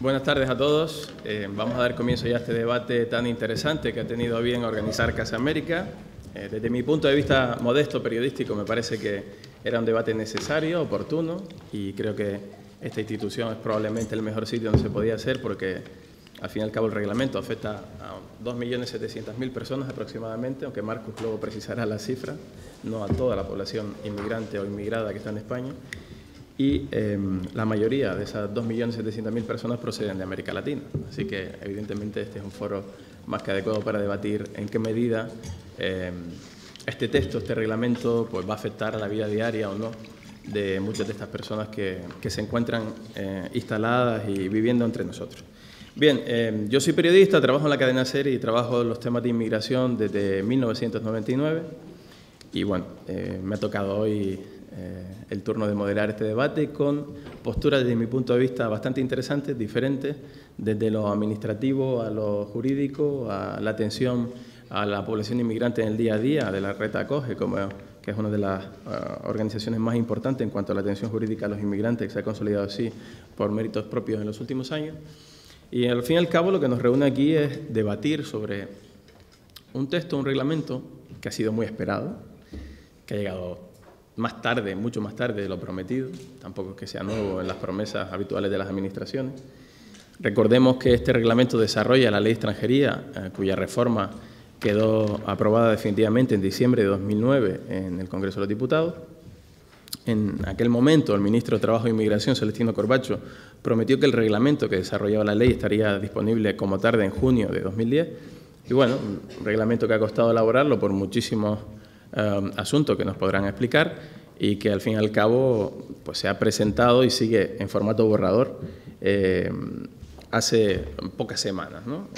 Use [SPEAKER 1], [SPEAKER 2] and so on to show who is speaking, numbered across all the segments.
[SPEAKER 1] Buenas tardes a todos. Vamos a dar comienzo ya a este debate tan interesante que ha tenido a bien organizar Casa América. Desde mi punto de vista modesto periodístico, me parece que era un debate necesario, oportuno, y creo que esta institución es probablemente el mejor sitio donde se podía hacer, porque al fin y al cabo el reglamento afecta a 2.700.000 personas aproximadamente, aunque Marcos luego precisará la cifra, no a toda la población inmigrante o inmigrada que está en España. Y la mayoría de esas 2.700.000 personas proceden de América Latina. Así que, evidentemente, este es un foro más que adecuado para debatir en qué medida este texto, este reglamento, pues, va a afectar a la vida diaria o no de muchas de estas personas que se encuentran instaladas y viviendo entre nosotros. Bien, yo soy periodista, trabajo en la cadena SER y trabajo en los temas de inmigración desde 1999. Y bueno, me ha tocado hoy el turno de moderar este debate con posturas, desde mi punto de vista, bastante interesantes, diferentes, desde lo administrativo a lo jurídico, a la atención a la población inmigrante en el día a día, de la red ACOGE, que es una de las organizaciones más importantes en cuanto a la atención jurídica a los inmigrantes, que se ha consolidado así por méritos propios en los últimos años. Y al fin y al cabo lo que nos reúne aquí es debatir sobre un texto, un reglamento que ha sido muy esperado, que ha llegado más tarde, mucho más tarde de lo prometido, tampoco es que sea nuevo en las promesas habituales de las administraciones. Recordemos que este reglamento desarrolla la Ley de Extranjería, cuya reforma quedó aprobada definitivamente en diciembre de 2009 en el Congreso de los Diputados. En aquel momento, el ministro de Trabajo e Inmigración, Celestino Corbacho, prometió que el reglamento que desarrollaba la ley estaría disponible como tarde en junio de 2010. Y bueno, un reglamento que ha costado elaborarlo por muchísimos asuntos que nos podrán explicar y que al fin y al cabo pues, se ha presentado y sigue en formato borrador hace pocas semanas, ¿no?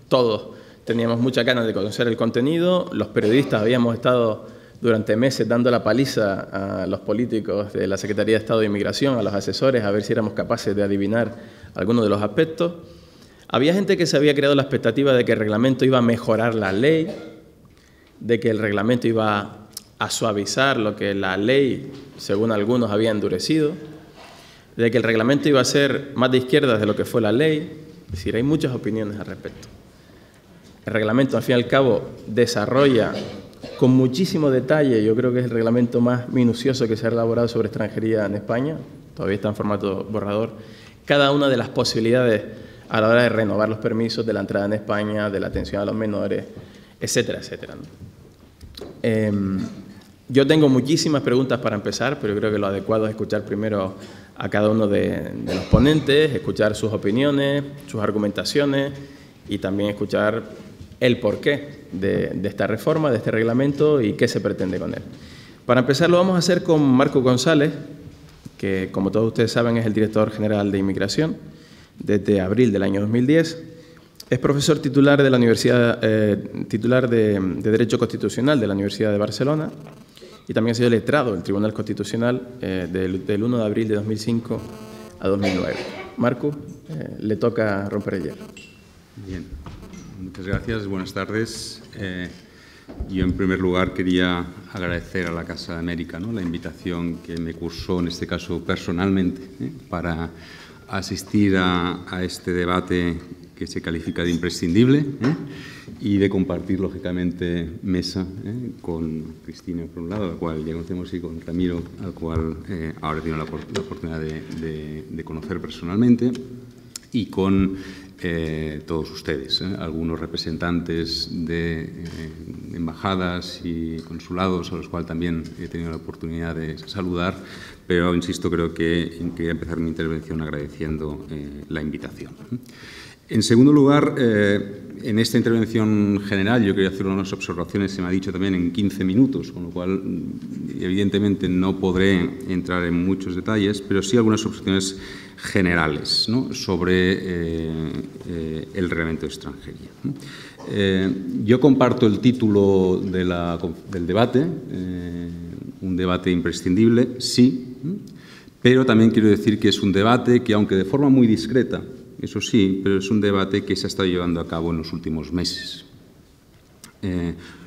[SPEAKER 1] Todos teníamos muchas ganas de conocer el contenido, los periodistas habíamos estado durante meses dando la paliza a los políticos de la Secretaría de Estado de Inmigración, a los asesores, a ver si éramos capaces de adivinar algunos de los aspectos. Había gente que se había creado la expectativa de que el reglamento iba a mejorar la ley, de que el reglamento iba a suavizar lo que la ley, según algunos, había endurecido, de que el reglamento iba a ser más de izquierdas de lo que fue la ley. Es decir, hay muchas opiniones al respecto. El reglamento, al fin y al cabo, desarrolla con muchísimo detalle, yo creo que es el reglamento más minucioso que se ha elaborado sobre extranjería en España, todavía está en formato borrador, cada una de las posibilidades a la hora de renovar los permisos de la entrada en España, de la atención a los menores, etcétera, etcétera, ¿no? Yo tengo muchísimas preguntas para empezar, pero creo que lo adecuado es escuchar primero a cada uno de los ponentes, escuchar sus opiniones, sus argumentaciones y también escuchar el porqué de esta reforma, de este reglamento y qué se pretende con él. Para empezar lo vamos a hacer con Marcos González, que como todos ustedes saben es el director general de Inmigración desde abril del año 2010. Es profesor titular de la Universidad, titular de Derecho Constitucional de la Universidad de Barcelona y también ha sido letrado del Tribunal Constitucional del 1 de abril de 2005 a 2009. Marco, le toca romper el hielo.
[SPEAKER 2] Bien, muchas gracias, buenas tardes. Yo en primer lugar quería agradecer a la Casa América, ¿no?, la invitación que me cursó, en este caso personalmente, para asistir a este debate que se califica de imprescindible y de compartir, lógicamente, mesa con Cristina, por un lado, a la cual ya conocemos, y con Ramiro, al cual ahora he tenido la oportunidad de conocer personalmente, y con todos ustedes, algunos representantes de embajadas y consulados, a los cuales también he tenido la oportunidad de saludar, pero, insisto, creo que quería empezar mi intervención agradeciendo la invitación. En segundo lugar, en esta intervención general yo quería hacer unas observaciones, se me ha dicho también, en 15 minutos, con lo cual evidentemente no podré entrar en muchos detalles, pero sí algunas observaciones generales, ¿no?, sobre el reglamento de extranjería. Yo comparto el título del debate, un debate imprescindible, sí, pero también quiero decir que es un debate que, aunque de forma muy discreta, eso sí, pero es un debate que se ha estado llevando a cabo en los últimos meses.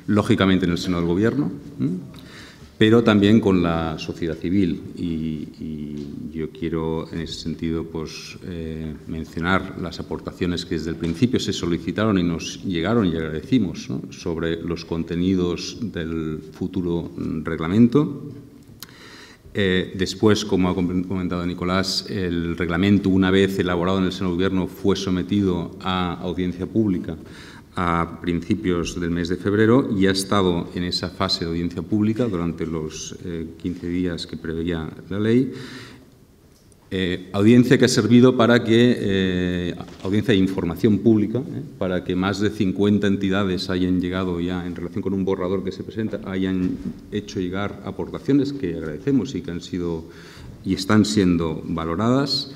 [SPEAKER 2] Lógicamente en el seno del Gobierno, pero también con la sociedad civil. Y yo quiero, en ese sentido, pues, mencionar las aportaciones que desde el principio se solicitaron y nos llegaron y agradecimos, ¿no?, sobre los contenidos del futuro reglamento. Después, como ha comentado Nicolás, el reglamento, una vez elaborado en el seno del Gobierno, fue sometido a audiencia pública a principios del mes de febrero y ha estado en esa fase de audiencia pública durante los 15 días que preveía la ley. Audiencia que ha servido para que, audiencia de información pública, para que más de 50 entidades hayan llegado ya, en relación con un borrador que se presenta, hayan hecho llegar aportaciones que agradecemos y que han sido y están siendo valoradas.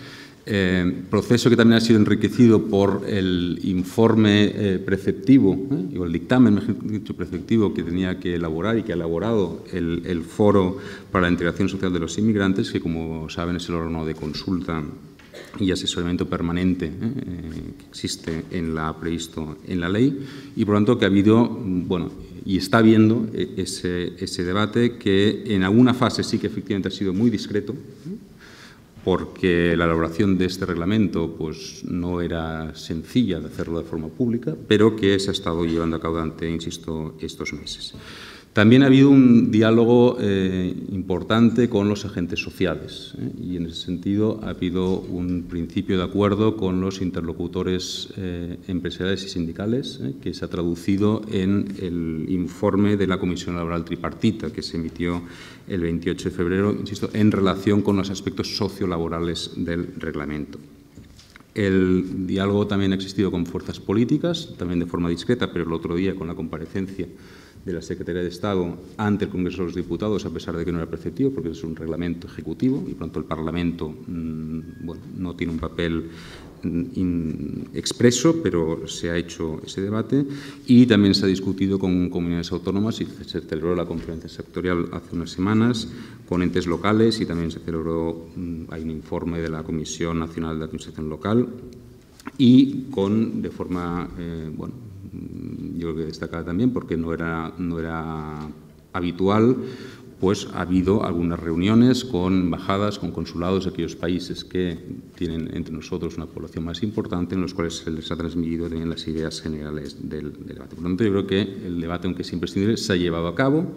[SPEAKER 2] Proceso que también ha sido enriquecido por el informe preceptivo, o el dictamen, mejor dicho, preceptivo que tenía que elaborar y que ha elaborado el Foro para la Integración Social de los Inmigrantes, que, como saben, es el órgano de consulta y asesoramiento permanente que existe previsto en la ley, y por lo tanto que ha habido, bueno, y está habiendo ese debate que en alguna fase sí que efectivamente ha sido muy discreto, porque la elaboración de este reglamento pues, no era sencilla de hacerlo de forma pública, pero que se ha estado llevando a cabo durante, insisto, estos meses. También ha habido un diálogo importante con los agentes sociales, y en ese sentido ha habido un principio de acuerdo con los interlocutores empresariales y sindicales, que se ha traducido en el informe de la Comisión Laboral Tripartita, que se emitió el 28 de febrero, insisto, en relación con los aspectos sociolaborales del reglamento. El diálogo también ha existido con fuerzas políticas, también de forma discreta, pero el otro día con la comparecencia de la Secretaría de Estado ante el Congreso de los Diputados, a pesar de que no era preceptivo, porque es un reglamento ejecutivo y, por tanto, el Parlamento bueno, no tiene un papel expreso, pero se ha hecho ese debate. Y también se ha discutido con comunidades autónomas y se celebró la conferencia sectorial hace unas semanas con entes locales, y también se celebró, hay un informe de la Comisión Nacional de Administración Local, y de forma, bueno, yo creo que destacar también, porque no era habitual, pues ha habido algunas reuniones con embajadas, con consulados de aquellos países que tienen entre nosotros una población más importante, en los cuales se les ha transmitido también las ideas generales del debate. Por lo tanto, yo creo que el debate, aunque es imprescindible, se ha llevado a cabo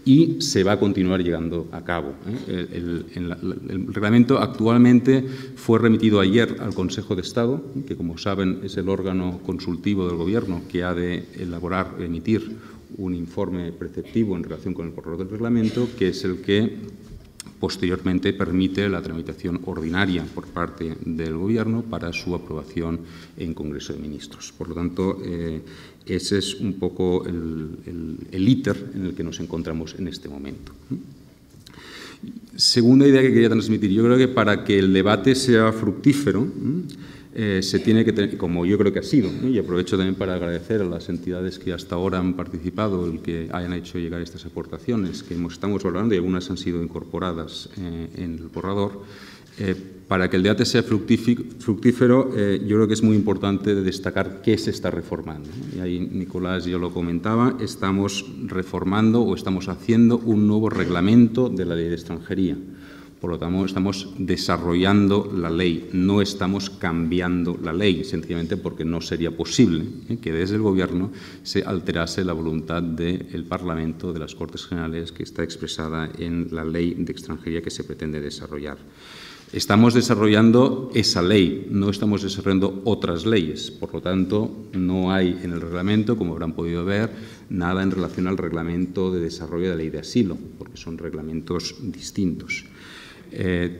[SPEAKER 2] y se va a continuar llevando a cabo. El reglamento actualmente fue remitido ayer al Consejo de Estado, que, como saben, es el órgano consultivo del Gobierno que ha de elaborar, emitir un informe preceptivo en relación con el borrador del reglamento, que es el que posteriormente permite la tramitación ordinaria por parte del Gobierno para su aprobación en Congreso de Ministros. Por lo tanto, ese es un poco el íter en el que nos encontramos en este momento. Segunda idea que quería transmitir. Yo creo que para que el debate sea fructífero, se tiene que tener, como yo creo que ha sido, y aprovecho también para agradecer a las entidades que hasta ahora han participado, el que hayan hecho llegar estas aportaciones que estamos valorando, y algunas han sido incorporadas en el borrador. Para que el debate sea fructífero, yo creo que es muy importante destacar qué se está reformando. Y ahí Nicolás ya lo comentaba, estamos reformando o estamos haciendo un nuevo reglamento de la Ley de Extranjería. Por lo tanto, estamos desarrollando la ley, no estamos cambiando la ley, sencillamente porque no sería posible que desde el Gobierno se alterase la voluntad del Parlamento, de las Cortes Generales, que está expresada en la Ley de Extranjería que se pretende desarrollar. Estamos desarrollando esa ley, no estamos desarrollando otras leyes. Por lo tanto, no hay en el reglamento, como habrán podido ver, nada en relación al reglamento de desarrollo de la ley de asilo, porque son reglamentos distintos.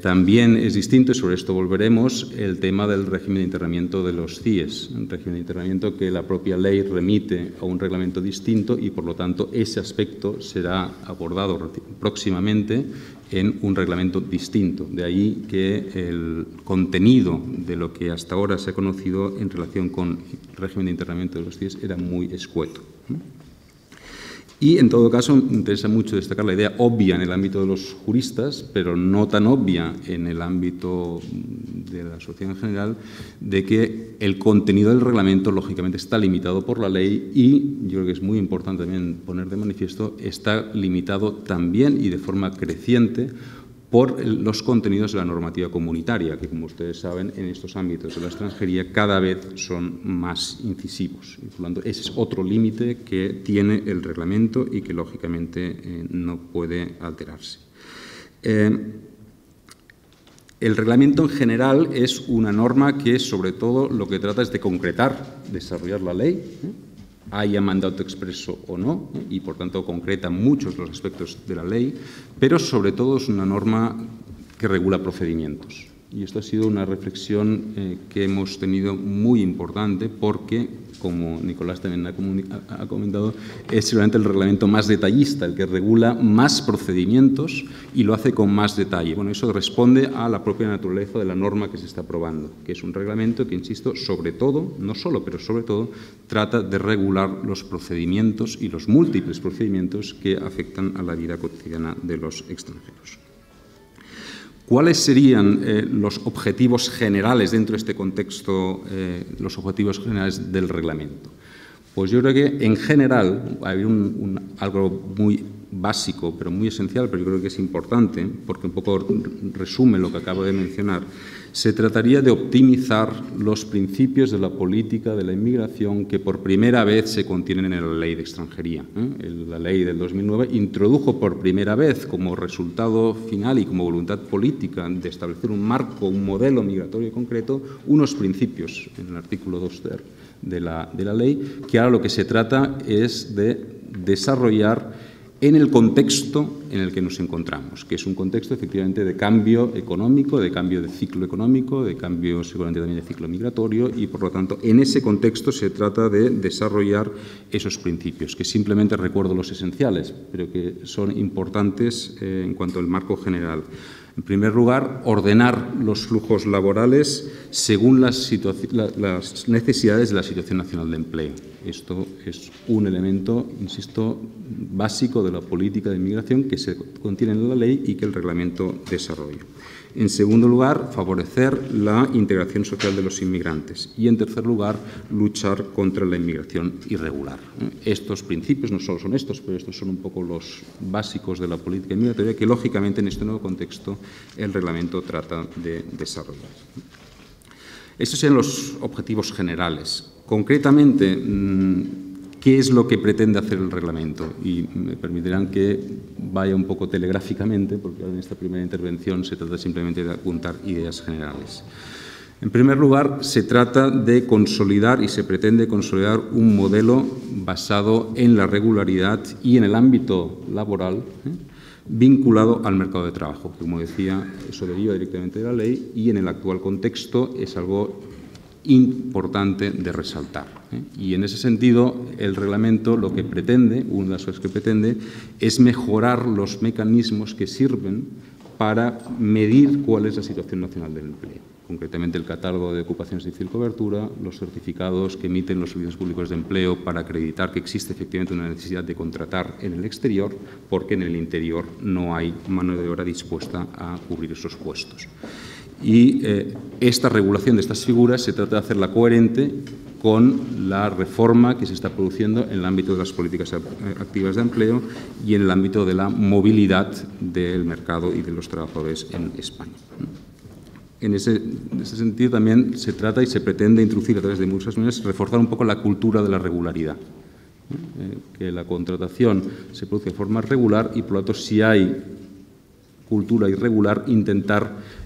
[SPEAKER 2] También es distinto, y sobre esto volveremos, el tema del régimen de internamiento de los CIES, un régimen de internamiento que la propia ley remite a un reglamento distinto, y por lo tanto ese aspecto será abordado próximamente en un reglamento distinto. De ahí que el contenido de lo que hasta ahora se ha conocido en relación con el régimen de internamiento de los CIES era muy escueto. Y, en todo caso, me interesa mucho destacar la idea obvia en el ámbito de los juristas, pero no tan obvia en el ámbito de la sociedad en general, de que el contenido del reglamento, lógicamente, está limitado por la ley y, yo creo que es muy importante también poner de manifiesto, está limitado también y de forma creciente por los contenidos de la normativa comunitaria, que, como ustedes saben, en estos ámbitos de la extranjería cada vez son más incisivos. Y, por lo tanto, ese es otro límite que tiene el reglamento y que, lógicamente, no puede alterarse. El reglamento, en general, es una norma que, sobre todo, lo que trata es de concretar, desarrollar la ley, haya mandato expreso o no, y por tanto concreta muchos de los aspectos de la ley, pero sobre todo es una norma que regula procedimientos. Y esto ha sido una reflexión que hemos tenido muy importante porque, como Nicolás también ha comentado, es seguramente el reglamento más detallista, el que regula más procedimientos y lo hace con más detalle. Bueno, eso responde a la propia naturaleza de la norma que se está aprobando, que es un reglamento que, insisto, sobre todo, no solo, pero sobre todo, trata de regular los procedimientos y los múltiples procedimientos que afectan a la vida cotidiana de los extranjeros. ¿Cuáles serían los objetivos generales dentro de este contexto, los objetivos generales del reglamento? Pues yo creo que, en general, hay algo muy básico, pero muy esencial, pero yo creo que es importante, porque un poco resume lo que acabo de mencionar. Se trataría de optimizar los principios de la política de la inmigración que por primera vez se contienen en la Ley de Extranjería. La Ley del 2009 introdujo por primera vez, como resultado final y como voluntad política de establecer un marco, un modelo migratorio concreto, unos principios en el artículo 2 ter de la ley, que ahora lo que se trata es de desarrollar en el contexto en el que nos encontramos, que es un contexto efectivamente de cambio económico, de cambio de ciclo económico, de cambio seguramente también de ciclo migratorio y, por lo tanto, en ese contexto se trata de desarrollar esos principios, que simplemente recuerdo los esenciales, pero que son importantes en cuanto al marco general. En primer lugar, ordenar los flujos laborales según las necesidades de la situación nacional de empleo. Esto es un elemento, insisto, básico de la política de inmigración que se contiene en la ley y que el reglamento desarrolla. En segundo lugar, favorecer la integración social de los inmigrantes. Y, en tercer lugar, luchar contra la inmigración irregular. Estos principios no solo son estos, pero estos son un poco los básicos de la política migratoria que, lógicamente, en este nuevo contexto, el reglamento trata de desarrollar. Estos serían los objetivos generales. Concretamente, ¿qué es lo que pretende hacer el reglamento? Y me permitirán que vaya un poco telegráficamente, porque en esta primera intervención se trata simplemente de apuntar ideas generales. En primer lugar, se trata de consolidar y se pretende consolidar un modelo basado en la regularidad y en el ámbito laboral, vinculado al mercado de trabajo. Como decía, eso deriva directamente de la ley y en el actual contexto es algo importante de resaltar. Y en ese sentido, el reglamento lo que pretende, una de las cosas que pretende, es mejorar los mecanismos que sirven para medir cuál es la situación nacional del empleo. Concretamente, el catálogo de ocupaciones de difícil cobertura, los certificados que emiten los servicios públicos de empleo para acreditar que existe efectivamente una necesidad de contratar en el exterior, porque en el interior no hay mano de obra dispuesta a cubrir esos puestos. Y esta regulación de estas figuras se trata de hacerla coherente con la reforma que se está produciendo en el ámbito de las políticas activas de empleo y en el ámbito de la movilidad del mercado y de los trabajadores en España. En ese sentido también se trata y se pretende introducir a través de muchas maneras reforzar un poco la cultura de la regularidad. Que la contratación se produce de forma regular y, por lo tanto, si hay cultura irregular, intentar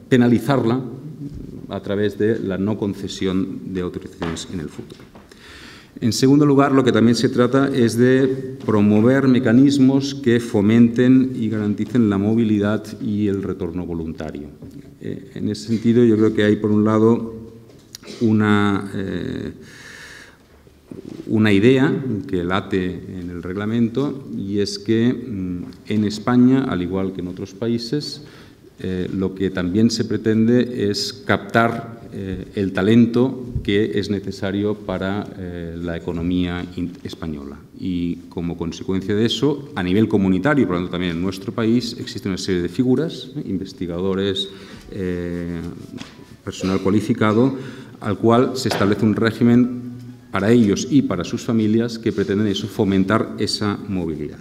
[SPEAKER 2] penalizarla a través de la no concesión de autorizaciones en el futuro. En segundo lugar, lo que también se trata es de promover mecanismos que fomenten y garanticen la movilidad y el retorno voluntario. En ese sentido, yo creo que hay, por un lado, una idea que late en el reglamento, y es que en España, al igual que en otros países, lo que también se pretende es captar el talento que es necesario para la economía española. Y como consecuencia de eso, a nivel comunitario, y por lo tanto también en nuestro país, existe una serie de figuras, investigadores, personal cualificado, al cual se establece un régimen para ellos y para sus familias que pretenden eso, fomentar esa movilidad.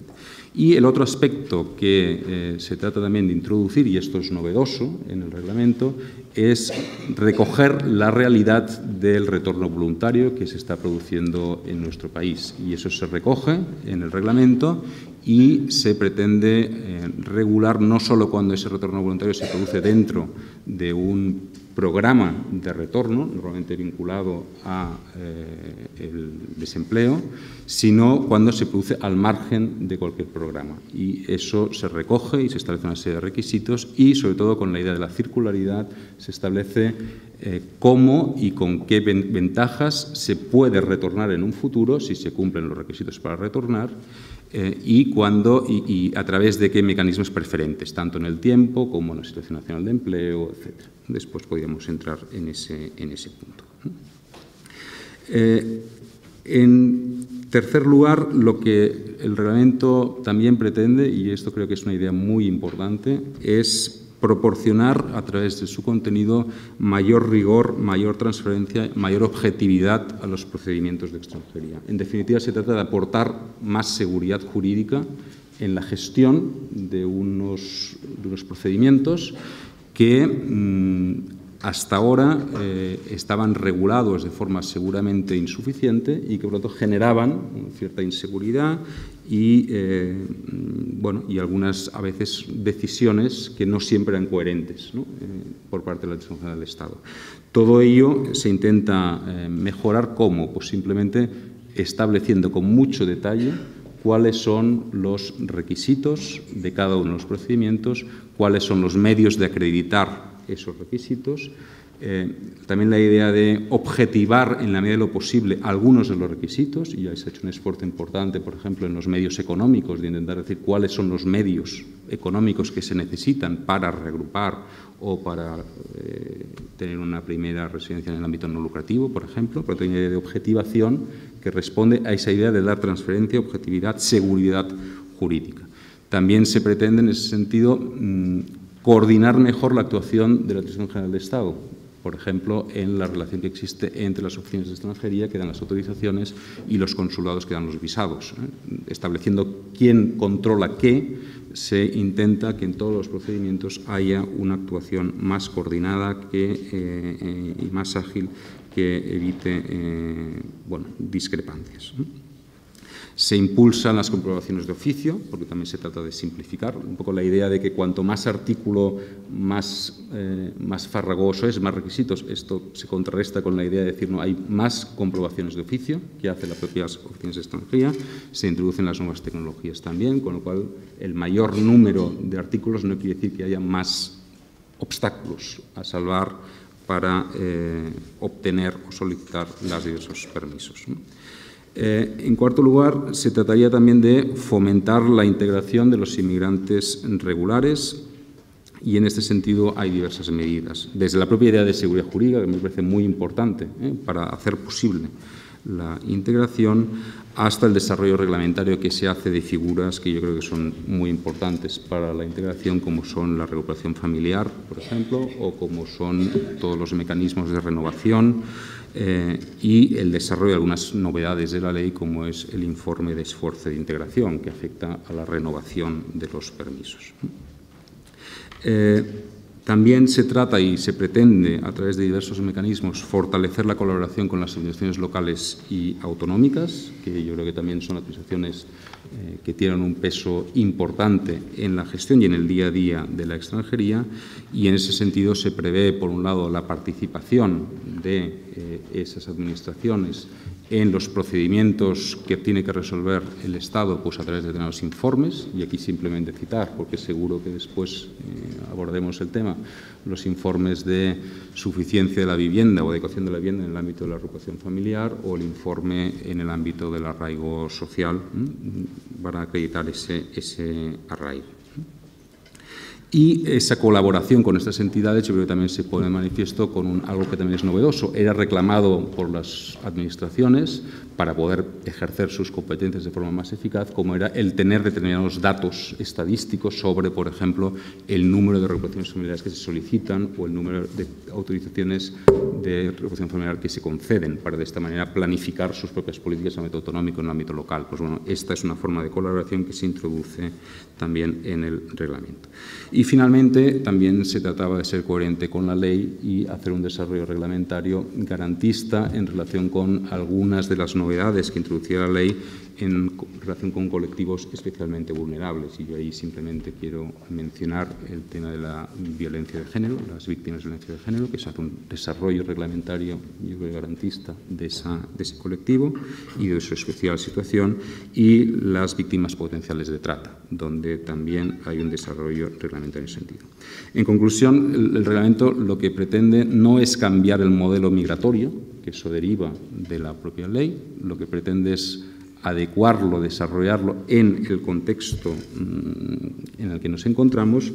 [SPEAKER 2] Y el otro aspecto que se trata también de introducir, y esto es novedoso en el reglamento, es recoger la realidad del retorno voluntario que se está produciendo en nuestro país. Y eso se recoge en el reglamento y se pretende regular no solo cuando ese retorno voluntario se produce dentro de un programa de retorno, normalmente vinculado a el desempleo, sino cuando se produce al margen de cualquier programa. Y eso se recoge y se establece una serie de requisitos y, sobre todo, con la idea de la circularidad, se establece cómo y con qué ventajas se puede retornar en un futuro, si se cumplen los requisitos para retornar, y cuándo y a través de qué mecanismos preferentes, tanto en el tiempo como en la situación nacional de empleo, etc. Después podríamos entrar en ese punto. En tercer lugar, lo que el reglamento también pretende, y esto creo que es una idea muy importante, es proporcionar a través de su contenido mayor rigor, mayor transparencia, mayor objetividad a los procedimientos de extranjería. En definitiva, se trata de aportar más seguridad jurídica en la gestión de unos procedimientos que hasta ahora estaban regulados de forma seguramente insuficiente y que, por lo tanto, generaban cierta inseguridad y, y algunas, a veces, decisiones que no siempre eran coherentes, ¿no? Por parte de la Administración General del Estado. Todo ello se intenta mejorar, ¿cómo? Pues simplemente estableciendo con mucho detalle cuáles son los requisitos de cada uno de los procedimientos, cuáles son los medios de acreditar esos requisitos. También la idea de objetivar en la medida de lo posible algunos de los requisitos, y ya se ha hecho un esfuerzo importante, por ejemplo, en los medios económicos, de intentar decir cuáles son los medios económicos que se necesitan para reagrupar o para tener una primera residencia en el ámbito no lucrativo, por ejemplo, pero hay una idea de objetivación que responde a esa idea de dar transparencia, objetividad, seguridad jurídica. También se pretende, en ese sentido, coordinar mejor la actuación de la Administración General del Estado, por ejemplo, en la relación que existe entre las oficinas de extranjería que dan las autorizaciones y los consulados que dan los visados. Estableciendo quién controla qué, se intenta que en todos los procedimientos haya una actuación más coordinada y más ágil que evite discrepancias. Se impulsan las comprobaciones de oficio, porque también se trata de simplificar. Un poco la idea de que cuanto más artículo, más farragoso es, más requisitos. Esto se contrarresta con la idea de decir, no, hay más comprobaciones de oficio que hace las propias oficinas de extranjería. Se introducen las nuevas tecnologías también, con lo cual el mayor número de artículos no quiere decir que haya más obstáculos a salvar para obtener o solicitar los diversos permisos, ¿no? En cuarto lugar, se trataría también de fomentar la integración de los inmigrantes regulares y en este sentido hay diversas medidas. Desde la propia idea de seguridad jurídica, que me parece muy importante para hacer posible la integración, hasta el desarrollo reglamentario que se hace de figuras que yo creo que son muy importantes para la integración, como son la recuperación familiar, por ejemplo, o como son todos los mecanismos de renovación, y el desarrollo de algunas novedades de la ley, como es el informe de esfuerzo de integración, que afecta a la renovación de los permisos. También se trata y se pretende, a través de diversos mecanismos, fortalecer la colaboración con las administraciones locales y autonómicas, que yo creo que también son administraciones que tienen un peso importante en la gestión y en el día a día de la extranjería, y en ese sentido se prevé, por un lado, la participación de esas administraciones en los procedimientos que tiene que resolver el Estado, pues a través de determinados informes, y aquí simplemente citar, porque seguro que después abordaremos el tema, los informes de suficiencia de la vivienda o adecuación de la vivienda en el ámbito de la agrupación familiar o el informe en el ámbito del arraigo social para acreditar ese arraigo. Y esa colaboración con estas entidades yo creo que también se pone de manifiesto con algo que también es novedoso. Era reclamado por las administraciones para poder ejercer sus competencias de forma más eficaz, como era el tener determinados datos estadísticos sobre, por ejemplo, el número de reproducciones familiares que se solicitan o el número de autorizaciones de reproducción familiar que se conceden, para de esta manera planificar sus propias políticas en el ámbito autonómico, en el ámbito local. Pues bueno, esta es una forma de colaboración que se introduce también en el reglamento. Y finalmente también se trataba de ser coherente con la ley y hacer un desarrollo reglamentario garantista en relación con algunas de las novedades que introducía la ley en relación con colectivos especialmente vulnerables. Y yo ahí simplemente quiero mencionar el tema de la violencia de género, las víctimas de violencia de género, que se hace un desarrollo reglamentario, yo creo, garantista de ese colectivo y de su especial situación, y las víctimas potenciales de trata, donde también hay un desarrollo reglamentario en ese sentido. En conclusión, el reglamento lo que pretende no es cambiar el modelo migratorio, que eso deriva de la propia ley, lo que pretende es adecuarlo, desarrollarlo en el contexto en el que nos encontramos,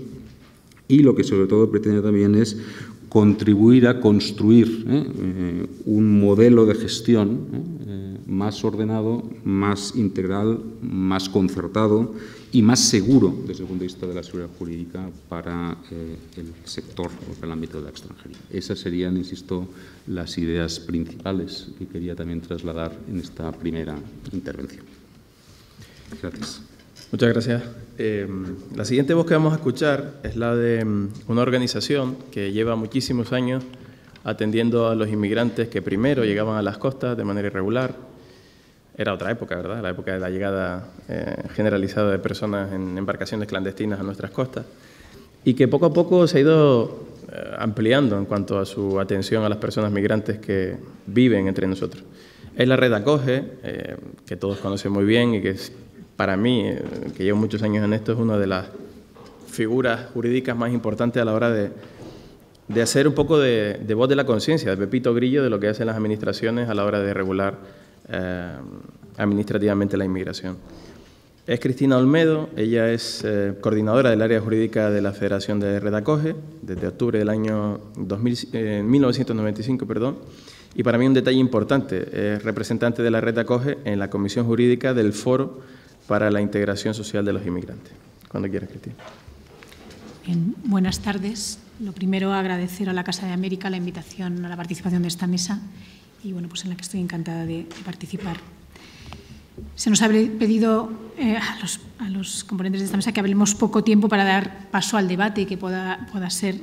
[SPEAKER 2] y lo que sobre todo pretende también es contribuir a construir un modelo de gestión más ordenado, más integral, más concertado y más seguro desde el punto de vista de la seguridad jurídica para el sector o para el ámbito de la extranjería. Esas serían, insisto, las ideas principales que quería también trasladar en esta primera intervención. Gracias.
[SPEAKER 1] Muchas gracias. La siguiente voz que vamos a escuchar es la de una organización que lleva muchísimos años atendiendo a los inmigrantes que primero llegaban a las costas de manera irregular. Era otra época, ¿verdad? La época de la llegada generalizada de personas en embarcaciones clandestinas a nuestras costas, y que poco a poco se ha ido ampliando en cuanto a su atención a las personas migrantes que viven entre nosotros. Es la red Acoge, que todos conocen muy bien y que es, para mí, que llevo muchos años en esto, es una de las figuras jurídicas más importantes a la hora de hacer un poco de voz de la conciencia, de Pepito Grillo, de lo que hacen las administraciones a la hora de regular administrativamente la inmigración. Es Cristina Olmedo, ella es coordinadora del área jurídica de la Federación de Red Acoge desde octubre del año 1995, y para mí un detalle importante, es representante de la Red Acoge en la Comisión Jurídica del Foro para la Integración Social de los Inmigrantes. Cuando quieras, Cristina.
[SPEAKER 3] Bien, buenas tardes. Lo primero, agradecer a la Casa de América la invitación a la participación de esta mesa y, bueno, pues en la que estoy encantada de participar. Se nos ha pedido a los componentes de esta mesa que hablemos poco tiempo para dar paso al debate y que pueda ser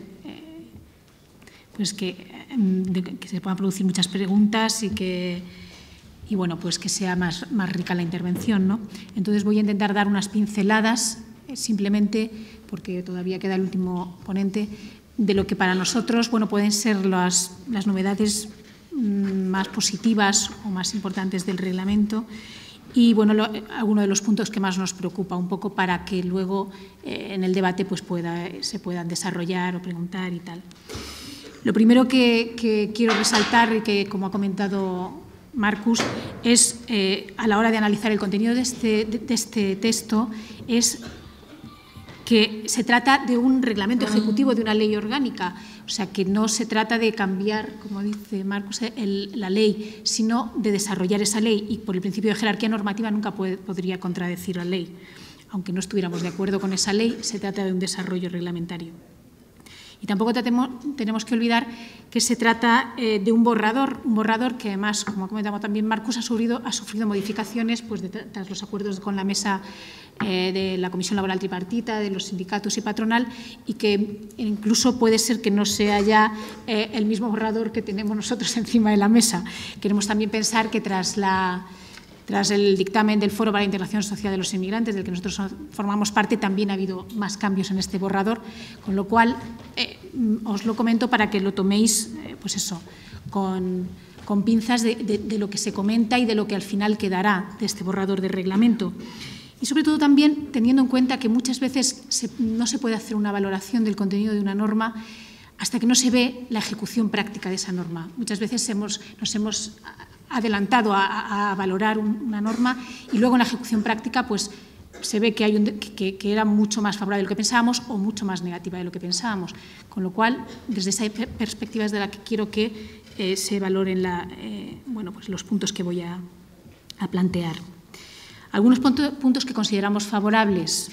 [SPEAKER 3] pues que se puedan producir muchas preguntas y bueno, pues que sea más rica la intervención, ¿no? Entonces voy a intentar dar unas pinceladas, simplemente porque todavía queda el último ponente, de lo que para nosotros, bueno, pueden ser las novedades más positivas o más importantes del reglamento y, bueno, algunos de los puntos que más nos preocupa, un poco para que luego en el debate pues se puedan desarrollar o preguntar y tal. Lo primero que quiero resaltar y que, como ha comentado Marcus, es a la hora de analizar el contenido de este texto, es que se trata de un reglamento ejecutivo, de una ley orgánica, o sea, que no se trata de cambiar, como dice Marcus, la ley, sino de desarrollar esa ley, y por el principio de jerarquía normativa nunca podría contradecir la ley. Aunque no estuviéramos de acuerdo con esa ley, se trata de un desarrollo reglamentario. Y tampoco tenemos que olvidar que se trata de un borrador que además, como ha comentado también Marcus, ha sufrido modificaciones pues, tras los acuerdos con la mesa de la Comisión Laboral Tripartita, de los sindicatos y patronal, y que incluso puede ser que no sea ya el mismo borrador que tenemos nosotros encima de la mesa. Queremos también pensar que tras el dictamen del Foro para la Integración Social de los Inmigrantes, del que nosotros formamos parte, también ha habido más cambios en este borrador, con lo cual os lo comento para que lo toméis pues eso, con pinzas de lo que se comenta y de lo que al final quedará de este borrador de reglamento. Y sobre todo también teniendo en cuenta que muchas veces no se puede hacer una valoración del contenido de una norma hasta que no se ve la ejecución práctica de esa norma. Muchas veces nos hemos adelantado a valorar una norma y luego en la ejecución práctica pues se ve que era mucho más favorable de lo que pensábamos o mucho más negativa de lo que pensábamos. Con lo cual, desde esa perspectiva es de la que quiero que se valoren pues los puntos que voy a plantear. Algunos puntos que consideramos favorables.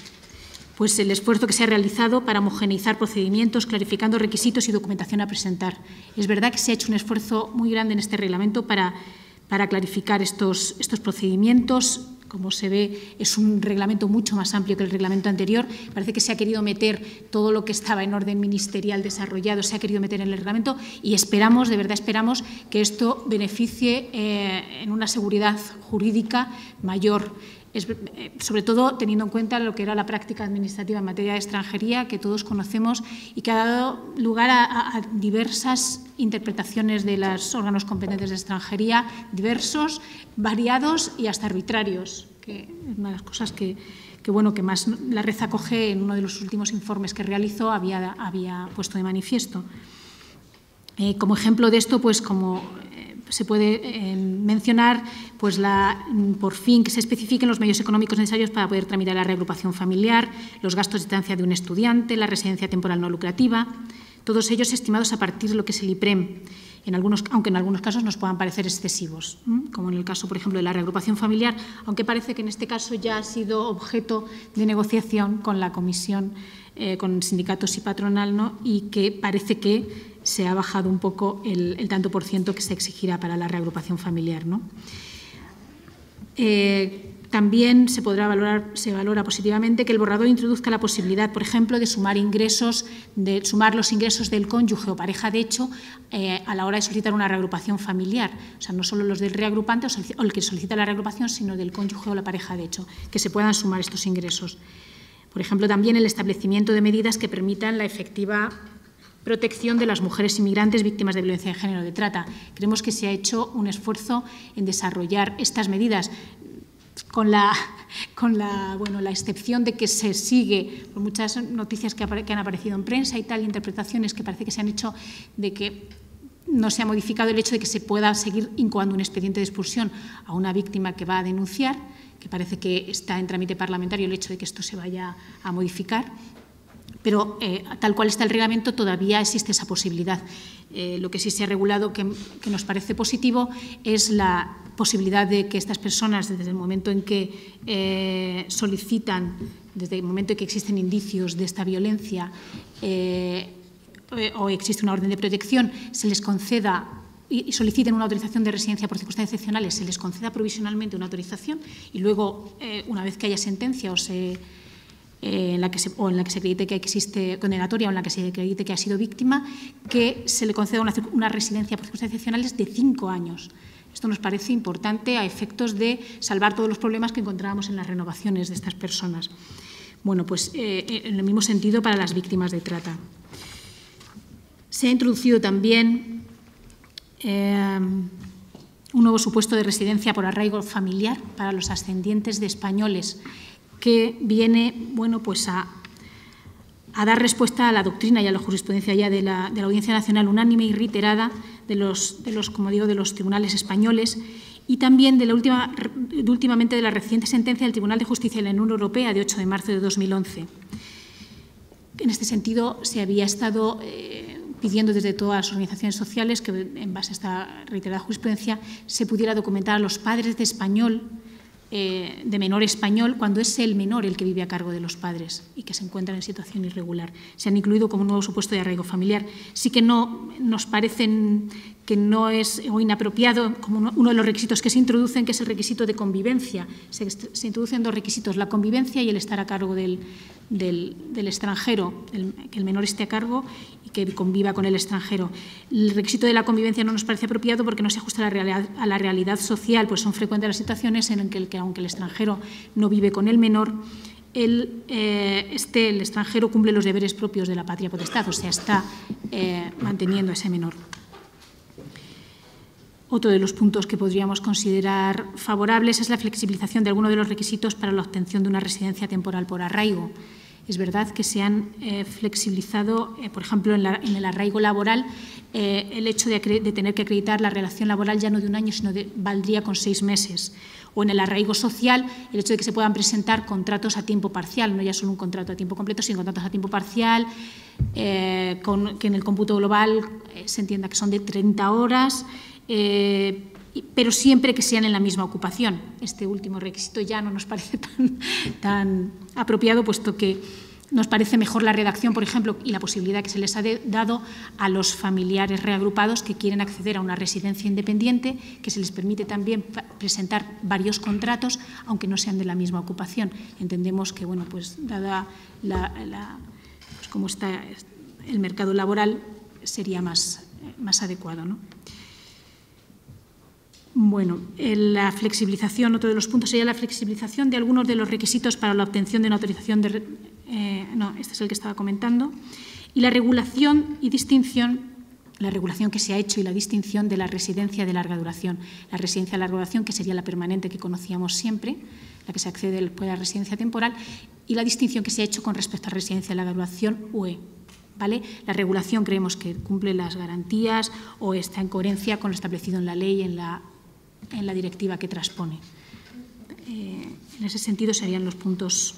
[SPEAKER 3] Pues el esfuerzo que se ha realizado para homogeneizar procedimientos, clarificando requisitos y documentación a presentar. Es verdad que se ha hecho un esfuerzo muy grande en este reglamento para clarificar estos procedimientos. Como se ve, es un reglamento mucho más amplio que el reglamento anterior. Parece que se ha querido meter todo lo que estaba en orden ministerial desarrollado, se ha querido meter en el reglamento y esperamos, de verdad esperamos, que esto beneficie en una seguridad jurídica mayor. Sobre todo teniendo en cuenta lo que era la práctica administrativa en materia de extranjería, que todos conocemos y que ha dado lugar a diversas interpretaciones de los órganos competentes de extranjería, diversos, variados y hasta arbitrarios, que es una de las cosas que más la red acoge en uno de los últimos informes que realizó había puesto de manifiesto. Como ejemplo de esto, pues como se puede mencionar pues por fin que se especifiquen los medios económicos necesarios para poder tramitar la reagrupación familiar, los gastos de estancia de un estudiante, la residencia temporal no lucrativa, todos ellos estimados a partir de lo que es el IPREM, aunque en algunos casos nos puedan parecer excesivos, como en el caso, por ejemplo, de la reagrupación familiar, aunque parece que en este caso ya ha sido objeto de negociación con la Comisión, con sindicatos y patronal, ¿no? Y que parece que se ha bajado un poco el tanto por ciento que se exigirá para la reagrupación familiar, ¿no? También se valora positivamente que el borrador introduzca la posibilidad, por ejemplo, de sumar los ingresos del cónyuge o pareja de hecho a la hora de solicitar una reagrupación familiar. O sea, no solo los del reagrupante o el que solicita la reagrupación, sino del cónyuge o la pareja de hecho, que se puedan sumar estos ingresos. Por ejemplo, también el establecimiento de medidas que permitan la efectiva protección de las mujeres inmigrantes víctimas de violencia de género o de trata. Creemos que se ha hecho un esfuerzo en desarrollar estas medidas con la excepción de que se sigue por muchas noticias que han aparecido en prensa y tal, interpretaciones que parece que se han hecho de que no se ha modificado el hecho de que se pueda seguir incoando un expediente de expulsión a una víctima que va a denunciar, que parece que está en trámite parlamentario el hecho de que esto se vaya a modificar. Pero tal cual está el reglamento todavía existe esa posibilidad. Lo que sí se ha regulado que nos parece positivo es la posibilidad de que estas personas, desde el momento en que solicitan, desde el momento en que existen indicios de esta violencia o existe una orden de protección, se les conceda y soliciten una autorización de residencia por circunstancias excepcionales, se les conceda provisionalmente una autorización y luego, una vez que haya sentencia en la que se acredite que existe condenatoria o en la que se acredite que ha sido víctima, que se le conceda una residencia por circunstancias excepcionales de 5 años. Esto nos parece importante a efectos de salvar todos los problemas que encontrábamos en las renovaciones de estas personas. Bueno, pues en el mismo sentido para las víctimas de trata. Se ha introducido también un nuevo supuesto de residencia por arraigo familiar para los ascendientes de españoles, que viene pues a dar respuesta a la doctrina y a la jurisprudencia ya de la Audiencia Nacional unánime y reiterada de los tribunales españoles y también últimamente de la reciente sentencia del Tribunal de Justicia de la Unión Europea de 8 de marzo de 2011. En este sentido, se había estado pidiendo desde todas las organizaciones sociales que, en base a esta reiterada jurisprudencia, se pudiera documentar a los padres de español, de menor español, cuando es el menor el que vive a cargo de los padres y que se encuentran en situación irregular. Se han incluido como un nuevo supuesto de arraigo familiar. Sí que no nos parecen que no es o inapropiado como uno de los requisitos que se introducen, que es el requisito de convivencia. Se introducen 2 requisitos, la convivencia y el estar a cargo del extranjero, que el menor esté a cargo y que conviva con el extranjero. El requisito de la convivencia no nos parece apropiado porque no se ajusta a la realidad social, pues son frecuentes las situaciones en las que aunque el extranjero no vive con el menor, el extranjero cumple los deberes propios de la patria potestad, o sea, está manteniendo a ese menor. Otro de los puntos que podríamos considerar favorables es la flexibilización de alguno de los requisitos para la obtención de una residencia temporal por arraigo. Es verdad que se han flexibilizado, por ejemplo, en el arraigo laboral, el hecho de tener que acreditar la relación laboral ya no de un año, sino valdría con 6 meses. O en el arraigo social, el hecho de que se puedan presentar contratos a tiempo parcial, no ya solo un contrato a tiempo completo, sino contratos a tiempo parcial, que en el cómputo global se entienda que son de 30 horas, pero siempre que sean en la misma ocupación. Este último requisito ya no nos parece tan apropiado, puesto que nos parece mejor la redacción, por ejemplo, y la posibilidad que se les ha dado a los familiares reagrupados que quieren acceder a una residencia independiente, que se les permite también presentar varios contratos, aunque no sean de la misma ocupación. Entendemos que, bueno, pues dada pues cómo está el mercado laboral, sería más adecuado, ¿no? Bueno, la flexibilización, otro de los puntos sería la flexibilización de algunos de los requisitos para la obtención de una autorización no, este es el que estaba comentando, y la regulación y distinción, la regulación que se ha hecho y la distinción de la residencia de larga duración. La residencia de larga duración, que sería la permanente que conocíamos siempre, la que se accede después de la residencia temporal, y la distinción que se ha hecho con respecto a residencia de larga duración UE. ¿Vale? La regulación creemos que cumple las garantías o está en coherencia con lo establecido en la ley, en la directiva que transpone. En ese sentido serían los puntos,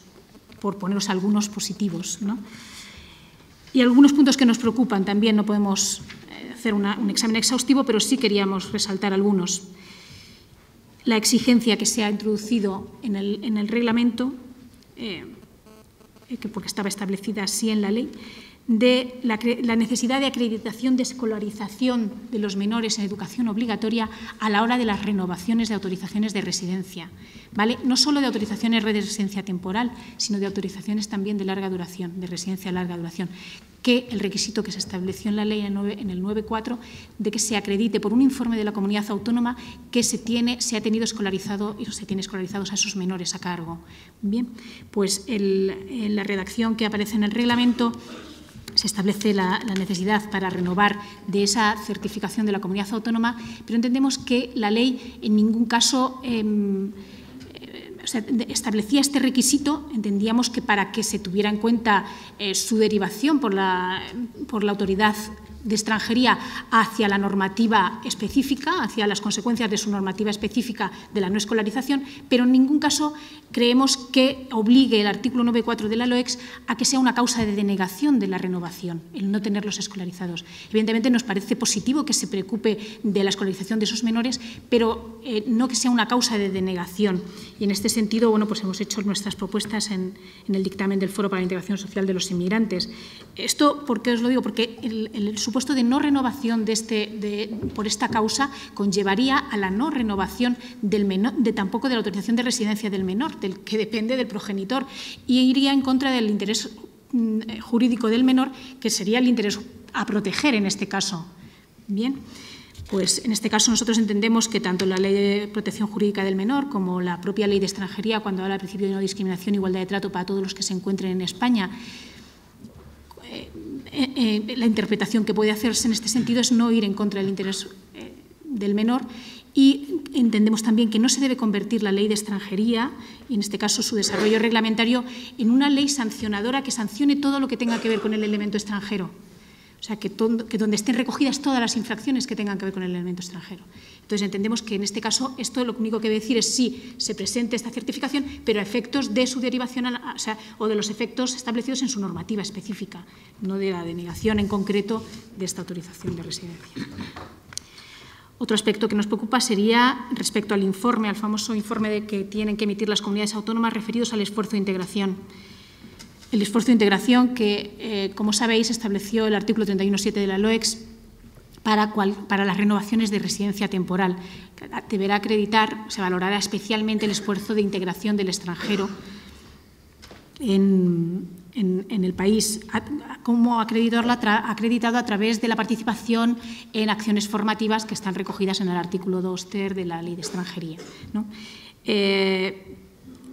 [SPEAKER 3] por poneros algunos positivos, ¿no? Y algunos puntos que nos preocupan también, no podemos hacer un examen exhaustivo, pero sí queríamos resaltar algunos. La exigencia que se ha introducido en el reglamento, porque estaba establecida así en la ley, de la necesidad de acreditación de escolarización de los menores en educación obligatoria a la hora de las renovaciones de autorizaciones de residencia, ¿vale? No solo de autorizaciones de residencia temporal, sino de autorizaciones también de larga duración, de residencia de larga duración, que el requisito que se estableció en la ley en el 9.4 de que se acredite por un informe de la comunidad autónoma que se ha tenido escolarizado y se tiene escolarizados a esos menores a cargo. Bien, pues en la redacción que aparece en el reglamento se establece la necesidad para renovar de esa certificación de la comunidad autónoma, pero entendemos que la ley en ningún caso establecía este requisito. Entendíamos que para que se tuviera en cuenta su derivación por la autoridad de extranjería hacia la normativa específica, hacia las consecuencias de su normativa específica de la no escolarización, pero en ningún caso creemos que obligue el artículo 9.4 de la LOEX a que sea una causa de denegación de la renovación, el no tenerlos escolarizados. Evidentemente nos parece positivo que se preocupe de la escolarización de esos menores, pero no que sea una causa de denegación. Y en este sentido, bueno, pues hemos hecho nuestras propuestas en el dictamen del Foro para la Integración Social de los Inmigrantes. Esto, ¿por qué os lo digo? Porque el supuesto de no renovación por esta causa conllevaría a la no renovación del menor, tampoco de la autorización de residencia del menor, del que depende del progenitor, y iría en contra del interés jurídico del menor, que sería el interés a proteger en este caso. Bien, pues en este caso nosotros entendemos que tanto la Ley de Protección Jurídica del Menor como la propia Ley de Extranjería, cuando habla del principio de no discriminación e igualdad de trato para todos los que se encuentren en España, la interpretación que puede hacerse en este sentido es no ir en contra del interés del menor, y entendemos también que no se debe convertir la ley de extranjería, y en este caso su desarrollo reglamentario, en una ley sancionadora que sancione todo lo que tenga que ver con el elemento extranjero. O sea, que donde estén recogidas todas las infracciones que tengan que ver con el elemento extranjero. Entonces, entendemos que en este caso esto lo único que debe decir es sí, se presente esta certificación, pero a efectos de su derivación, o de los efectos establecidos en su normativa específica, no de la denegación en concreto de esta autorización de residencia. Otro aspecto que nos preocupa sería respecto al informe, al famoso informe que tienen que emitir las comunidades autónomas referidos al esfuerzo de integración. El esfuerzo de integración que, como sabéis, estableció el artículo 31.7 de la LOEX para las renovaciones de residencia temporal. Deberá acreditar, se valorará especialmente el esfuerzo de integración del extranjero en el país, como acreditado a través de la participación en acciones formativas que están recogidas en el artículo 2 ter de la Ley de Extranjería, ¿no?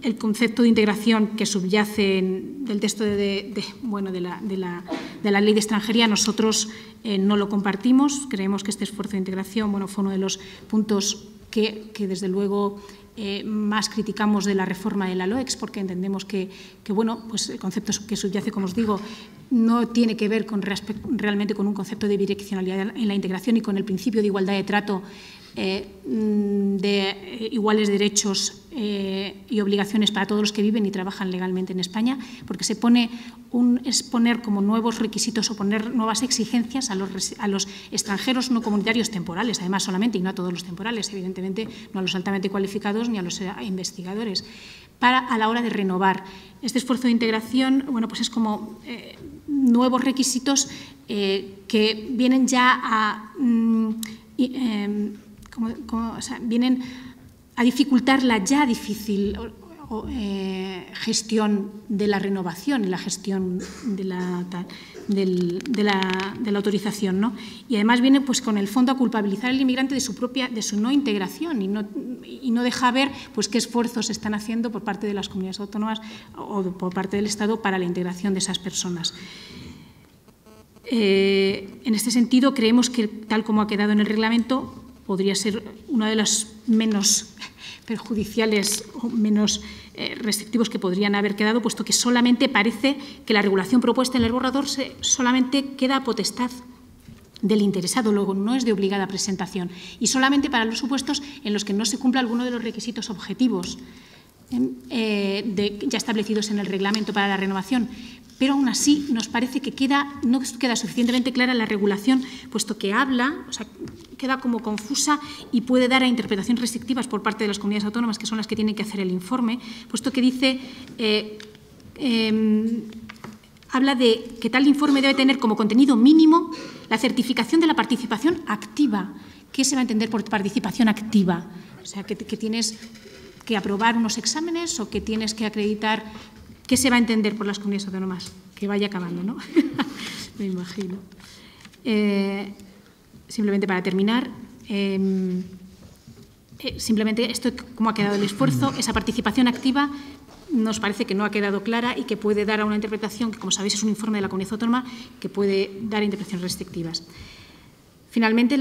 [SPEAKER 3] El concepto de integración que subyace del texto de la Ley de Extranjería, nosotros no lo compartimos. Creemos que este esfuerzo de integración fue uno de los puntos que desde luego más criticamos de la reforma de la LOEX, porque entendemos que bueno, pues el concepto que subyace, como os digo, no tiene que ver realmente con un concepto de bidireccionalidad en la integración y con el principio de igualdad de trato, de iguales derechos y obligaciones para todos los que viven y trabajan legalmente en España, porque es poner como nuevos requisitos o poner nuevas exigencias a los extranjeros no comunitarios temporales, además solamente, y no a todos los temporales, evidentemente, no a los altamente cualificados ni a los investigadores, a la hora de renovar. Este esfuerzo de integración, bueno, pues es como nuevos requisitos que vienen ya a vienen a dificultar la ya difícil gestión de la renovación y la gestión de la autorización, ¿no? Y además viene pues con el fondo a culpabilizar al inmigrante de su no integración y no deja ver pues qué esfuerzos se están haciendo por parte de las comunidades autónomas o por parte del Estado para la integración de esas personas. En este sentido, creemos que, tal como ha quedado en el reglamento, podría ser uno de los menos perjudiciales o menos restrictivos que podrían haber quedado, puesto que solamente parece que la regulación propuesta en el borrador solamente queda a potestad del interesado, luego no es de obligada presentación, y solamente para los supuestos en los que no se cumpla alguno de los requisitos objetivos ya establecidos en el reglamento para la renovación. Pero aún así nos parece que no queda suficientemente clara la regulación, puesto que queda como confusa y puede dar a interpretaciones restrictivas por parte de las comunidades autónomas, que son las que tienen que hacer el informe, puesto que dice, habla de que tal informe debe tener como contenido mínimo la certificación de la participación activa. ¿Qué se va a entender por participación activa? O sea, que tienes que aprobar unos exámenes o que tienes que acreditar. ¿Qué se va a entender por las comunidades autónomas? Que vaya acabando, ¿no? Me imagino. Simplemente para terminar, simplemente esto, cómo ha quedado el esfuerzo, esa participación activa nos parece que no ha quedado clara y que puede dar a una interpretación que, como sabéis, es un informe de la comunidad autónoma que puede dar interpretaciones restrictivas. Finalmente,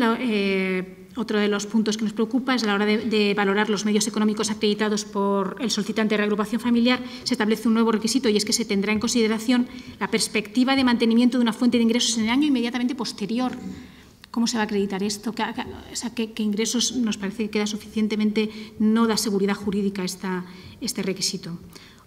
[SPEAKER 3] otro de los puntos que nos preocupa es a la hora de valorar los medios económicos acreditados por el solicitante de reagrupación familiar. Se establece un nuevo requisito y es que se tendrá en consideración la perspectiva de mantenimiento de una fuente de ingresos en el año inmediatamente posterior. ¿Cómo se va a acreditar esto? ¿Qué ingresos nos parece que queda suficientemente? No da seguridad jurídica este requisito.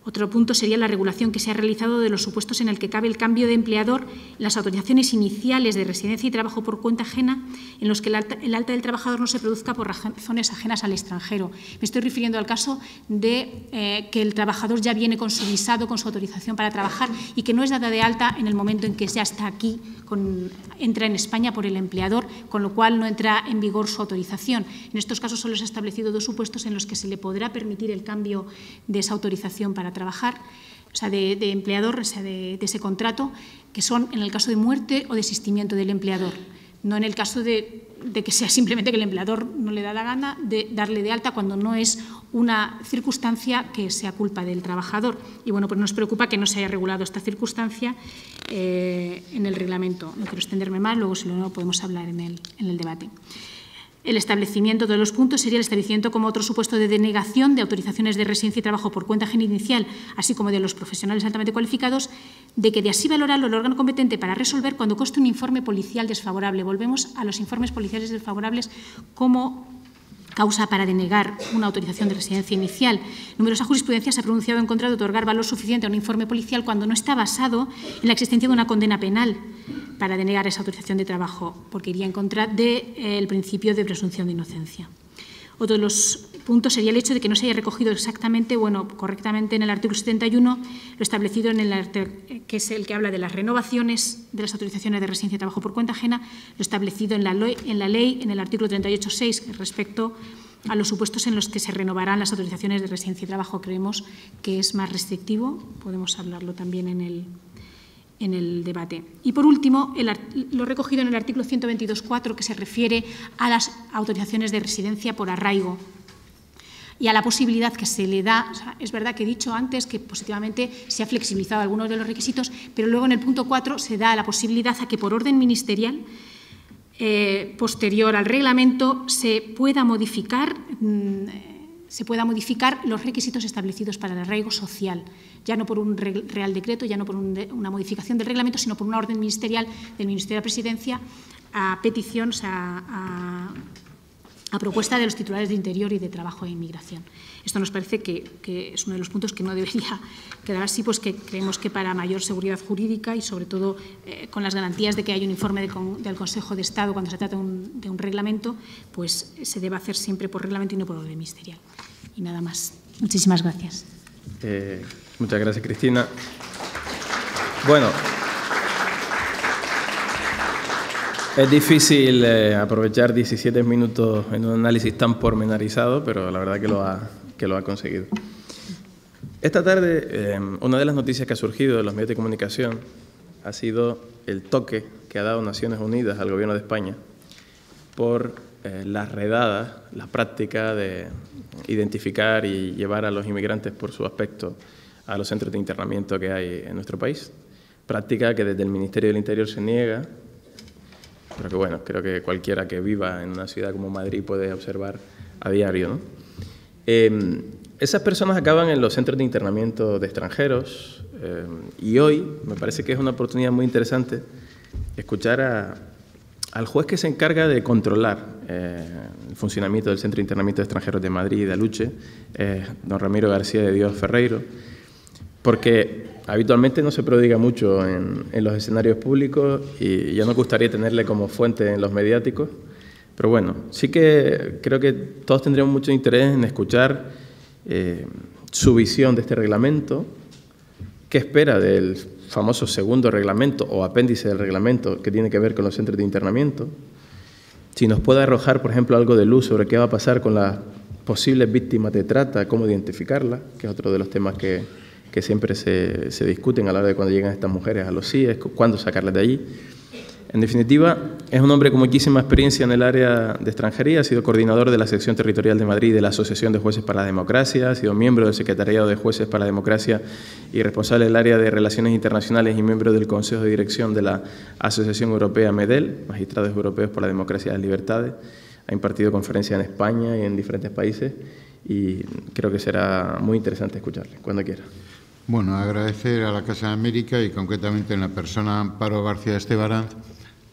[SPEAKER 3] Otro punto sería la regulación que se ha realizado de los supuestos en el que cabe el cambio de empleador en las autorizaciones iniciales de residencia y trabajo por cuenta ajena, en los que el alta del trabajador no se produzca por razones ajenas al extranjero. Me estoy refiriendo al caso de que el trabajador ya viene con su visado, con su autorización para trabajar y que no es dada de alta en el momento en que ya está aquí, entra en España por el empleador, con lo cual no entra en vigor su autorización. En estos casos solo se han establecido dos supuestos en los que se le podrá permitir el cambio de esa autorización para trabajar, o sea, de empleador, o sea, de ese contrato, que son en el caso de muerte o desistimiento del empleador, no en el caso de que sea simplemente que el empleador no le da la gana de darle de alta cuando no es una circunstancia que sea culpa del trabajador. Y bueno, pues nos preocupa que no se haya regulado esta circunstancia en el reglamento. No quiero extenderme más, luego si no podemos hablar en el debate. El establecimiento de los puntos sería el establecimiento como otro supuesto de denegación de autorizaciones de residencia y trabajo por cuenta ajena inicial, así como de los profesionales altamente cualificados, de que de así valorarlo el órgano competente para resolver cuando conste un informe policial desfavorable. Volvemos a los informes policiales desfavorables como causa para denegar una autorización de residencia inicial. Numerosa jurisprudencia se ha pronunciado en contra de otorgar valor suficiente a un informe policial cuando no está basado en la existencia de una condena penal para denegar esa autorización de trabajo, porque iría en contra del principio de presunción de inocencia. Otro de los puntos sería el hecho de que no se haya recogido exactamente, correctamente en el artículo 71, lo establecido que es el que habla de las renovaciones de las autorizaciones de residencia y trabajo por cuenta ajena, lo establecido en la ley, en el artículo 38.6, respecto a los supuestos en los que se renovarán las autorizaciones de residencia y trabajo. Creemos que es más restrictivo, podemos hablarlo también en el debate. Y, por último, lo recogido en el artículo 122.4, que se refiere a las autorizaciones de residencia por arraigo y a la posibilidad que se le da. O sea, es verdad que he dicho antes que positivamente se ha flexibilizado algunos de los requisitos, pero luego en el punto 4 se da la posibilidad a que por orden ministerial posterior al reglamento se pueda modificar los requisitos establecidos para el arraigo social, ya no por un Real Decreto, ya no por una modificación del reglamento, sino por una orden ministerial del Ministerio de la Presidencia a petición, a propuesta de los titulares de Interior y de Trabajo e Inmigración. Esto nos parece que es uno de los puntos que no debería quedar así, pues que creemos que para mayor seguridad jurídica y sobre todo con las garantías de que hay un informe del Consejo de Estado cuando se trata de un reglamento, pues se debe hacer siempre por reglamento y no por orden ministerial. Y nada más. Muchísimas gracias.
[SPEAKER 1] Muchas gracias, Cristina. Bueno, es difícil aprovechar 17 minutos en un análisis tan pormenorizado, pero la verdad que lo ha conseguido. Esta tarde, una de las noticias que ha surgido de los medios de comunicación ha sido el toque que ha dado Naciones Unidas al Gobierno de España por las redadas, la práctica de identificar y llevar a los inmigrantes por su aspecto a los centros de internamiento que hay en nuestro país. Práctica que desde el Ministerio del Interior se niega, pero que bueno, creo que cualquiera que viva en una ciudad como Madrid puede observar a diario, ¿no? Esas personas acaban en los centros de internamiento de extranjeros y hoy me parece que es una oportunidad muy interesante escuchar al juez que se encarga de controlar el funcionamiento del Centro de Internamiento de Extranjeros de Madrid y de Aluche, don Ramiro García de Dios Ferreiro, porque habitualmente no se prodiga mucho en los escenarios públicos y ya nos gustaría tenerle como fuente en los mediáticos, pero bueno, sí que creo que todos tendríamos mucho interés en escuchar su visión de este reglamento, qué espera del famoso segundo reglamento o apéndice del reglamento que tiene que ver con los centros de internamiento, si nos puede arrojar, por ejemplo, algo de luz sobre qué va a pasar con las posibles víctimas de trata, cómo identificarlas, que es otro de los temas que siempre se discuten a la hora de cuando llegan estas mujeres a los CIES, cuándo sacarlas de allí. En definitiva, es un hombre con muchísima experiencia en el área de extranjería, ha sido coordinador de la sección territorial de Madrid de la Asociación de Jueces para la Democracia, ha sido miembro del Secretariado de Jueces para la Democracia y responsable del área de Relaciones Internacionales y miembro del Consejo de Dirección de la Asociación Europea MEDEL, Magistrados Europeos por la Democracia y las Libertades. Ha impartido conferencias en España y en diferentes países y creo que será muy interesante escucharle, cuando quiera.
[SPEAKER 4] Bueno, agradecer a la Casa de América y concretamente en la persona de Amparo García Estebaranz,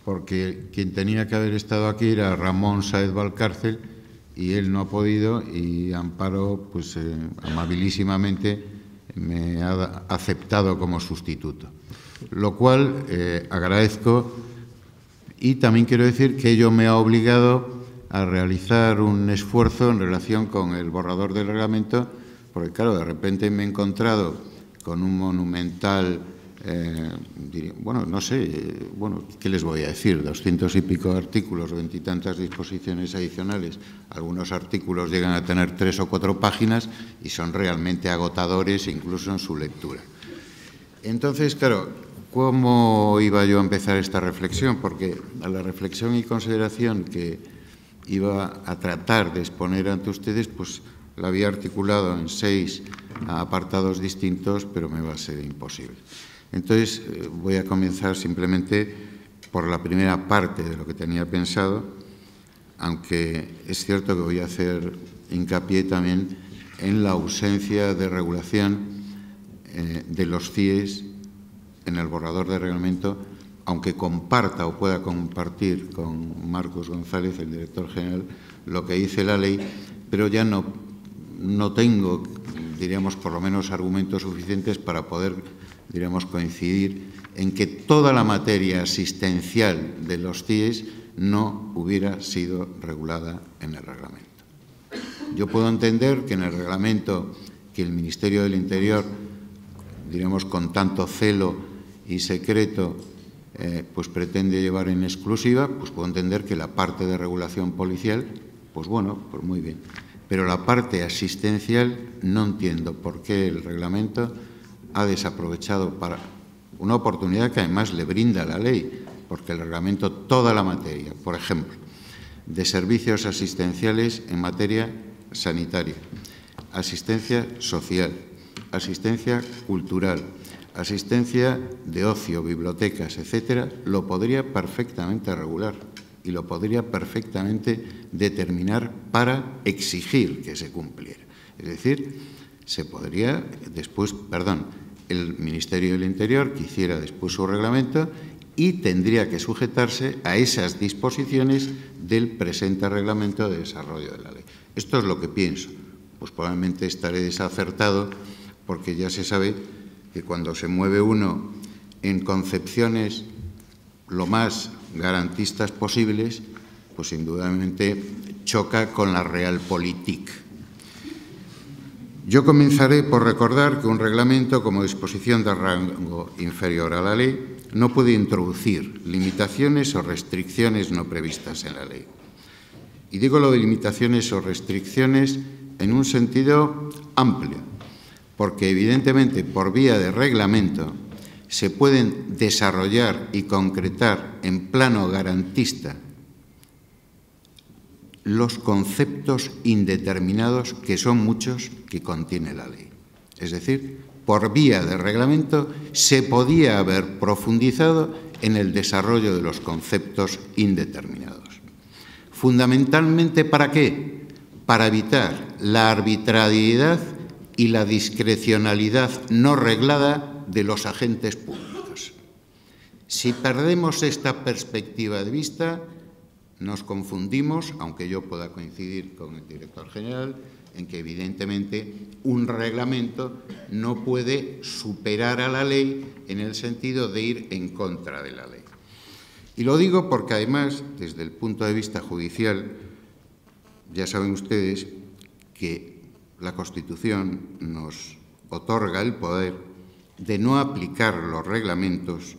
[SPEAKER 4] porque quien tenía que haber estado aquí era Ramón Sáez Valcárcel y él no ha podido y Amparo, pues amabilísimamente me ha aceptado como sustituto, lo cual agradezco y también quiero decir que ello me ha obligado a realizar un esfuerzo en relación con el borrador del reglamento, porque claro, de repente me he encontrado con un monumental, bueno, no sé, bueno, ¿qué les voy a decir? 200 y pico artículos, 20 y tantas disposiciones adicionales. Algunos artículos llegan a tener 3 o 4 páginas y son realmente agotadores incluso en su lectura. Entonces, claro, ¿cómo iba yo a empezar esta reflexión? Porque a la reflexión y consideración que iba a tratar de exponer ante ustedes, pues la había articulado en 6 apartados distintos, pero me va a ser imposible. Entonces, voy a comenzar simplemente por la primera parte de lo que tenía pensado, aunque es cierto que voy a hacer hincapié también en la ausencia de regulación de los CIES en el borrador de reglamento, aunque comparta o pueda compartir con Marcos González, el director general, lo que dice la ley, pero ya no tengo, diríamos, por lo menos argumentos suficientes para poder, diríamos, coincidir en que toda la materia asistencial de los CIES no hubiera sido regulada en el reglamento. Yo puedo entender que en el reglamento que el Ministerio del Interior, diríamos, con tanto celo y secreto, pues pretende llevar en exclusiva, pues puedo entender que la parte de regulación policial, pues bueno, pues muy bien. Pero la parte asistencial no entiendo por qué el reglamento ha desaprovechado para una oportunidad que además le brinda la ley, porque el reglamento, toda la materia, por ejemplo, de servicios asistenciales en materia sanitaria, asistencia social, asistencia cultural, asistencia de ocio, bibliotecas, etcétera, lo podría perfectamente regular y lo podría perfectamente determinar para exigir que se cumpliera. Es decir, se podría después, el Ministerio del Interior que hiciera después su reglamento y tendría que sujetarse a esas disposiciones del presente reglamento de desarrollo de la ley. Esto es lo que pienso. Pues probablemente estaré desacertado porque ya se sabe que cuando se mueve uno en concepciones lo más garantistas posibles, pues indudablemente choca con la realpolitik. Yo comenzaré por recordar que un reglamento como disposición de rango inferior a la ley no puede introducir limitaciones o restricciones no previstas en la ley. Y digo lo de limitaciones o restricciones en un sentido amplio, porque evidentemente por vía de reglamento se pueden desarrollar y concretar en plano garantista los conceptos indeterminados, que son muchos, que contiene la ley. Es decir, por vía de reglamento se podía haber profundizado en el desarrollo de los conceptos indeterminados. Fundamentalmente, ¿para qué? Para evitar la arbitrariedad y la discrecionalidad no reglada de los agentes públicos. Si perdemos esta perspectiva de vista, nos confundimos, aunque yo pueda coincidir con el director general, en que evidentemente un reglamento no puede superar a la ley en el sentido de ir en contra de la ley. Y lo digo porque además, desde el punto de vista judicial, ya saben ustedes que la Constitución nos otorga el poder de no aplicar los reglamentos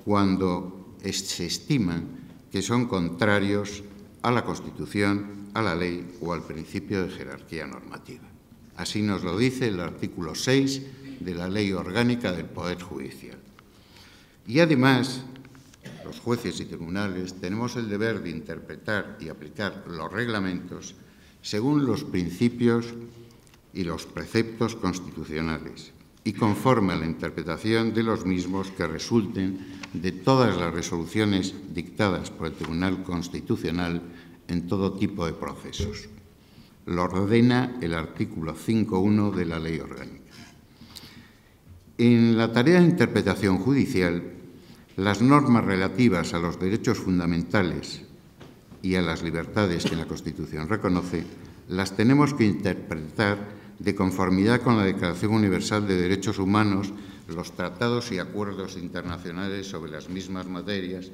[SPEAKER 4] cuando se estiman que son contrarios a la Constitución, a la ley o al principio de jerarquía normativa. Así nos lo dice el artículo 6 de la Ley Orgánica del Poder Judicial. Y además, los jueces y tribunales tenemos el deber de interpretar y aplicar los reglamentos según los principios y los preceptos constitucionales y conforme a la interpretación de los mismos que resulten de todas las resoluciones dictadas por el Tribunal Constitucional en todo tipo de procesos. Lo ordena el artículo 5.1 de la Ley Orgánica. En la tarea de interpretación judicial, las normas relativas a los derechos fundamentales y a las libertades que la Constitución reconoce, las tenemos que interpretar de conformidad con la Declaración Universal de Derechos Humanos, los tratados y acuerdos internacionales sobre las mismas materias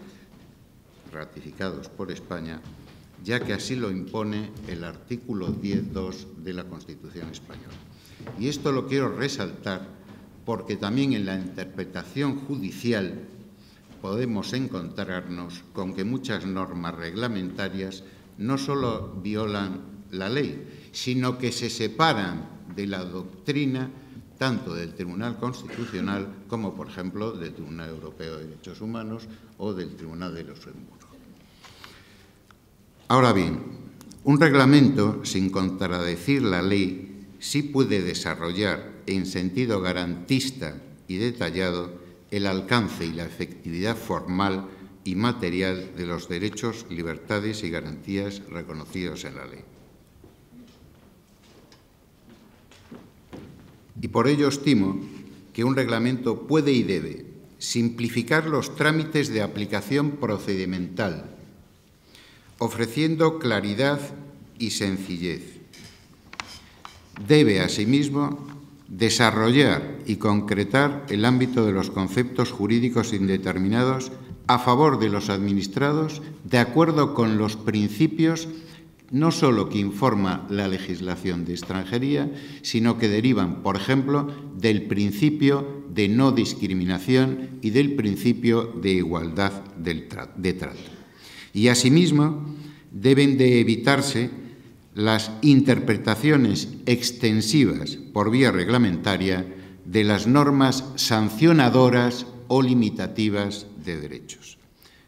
[SPEAKER 4] ratificados por España, ya que así lo impone el artículo 10.2 de la Constitución española. Y esto lo quiero resaltar porque también en la interpretación judicial podemos encontrarnos con que muchas normas reglamentarias no solo violan la ley, sino que se separan de la doctrina tanto del Tribunal Constitucional como, por ejemplo, del Tribunal Europeo de Derechos Humanos o del Tribunal de Luxemburgo. Ahora bien, un reglamento, sin contradecir la ley, sí puede desarrollar en sentido garantista y detallado el alcance y la efectividad formal y material de los derechos, libertades y garantías reconocidos en la ley. Y por ello estimo que un reglamento puede y debe simplificar los trámites de aplicación procedimental, ofreciendo claridad y sencillez. Debe, asimismo, desarrollar y concretar el ámbito de los conceptos jurídicos indeterminados a favor de los administrados, de acuerdo con los principios no solo que informa la legislación de extranjería, sino que derivan, por ejemplo, del principio de no discriminación y del principio de igualdad de trato. Y, asimismo, deben de evitarse las interpretaciones extensivas por vía reglamentaria de las normas sancionadoras o limitativas de derechos.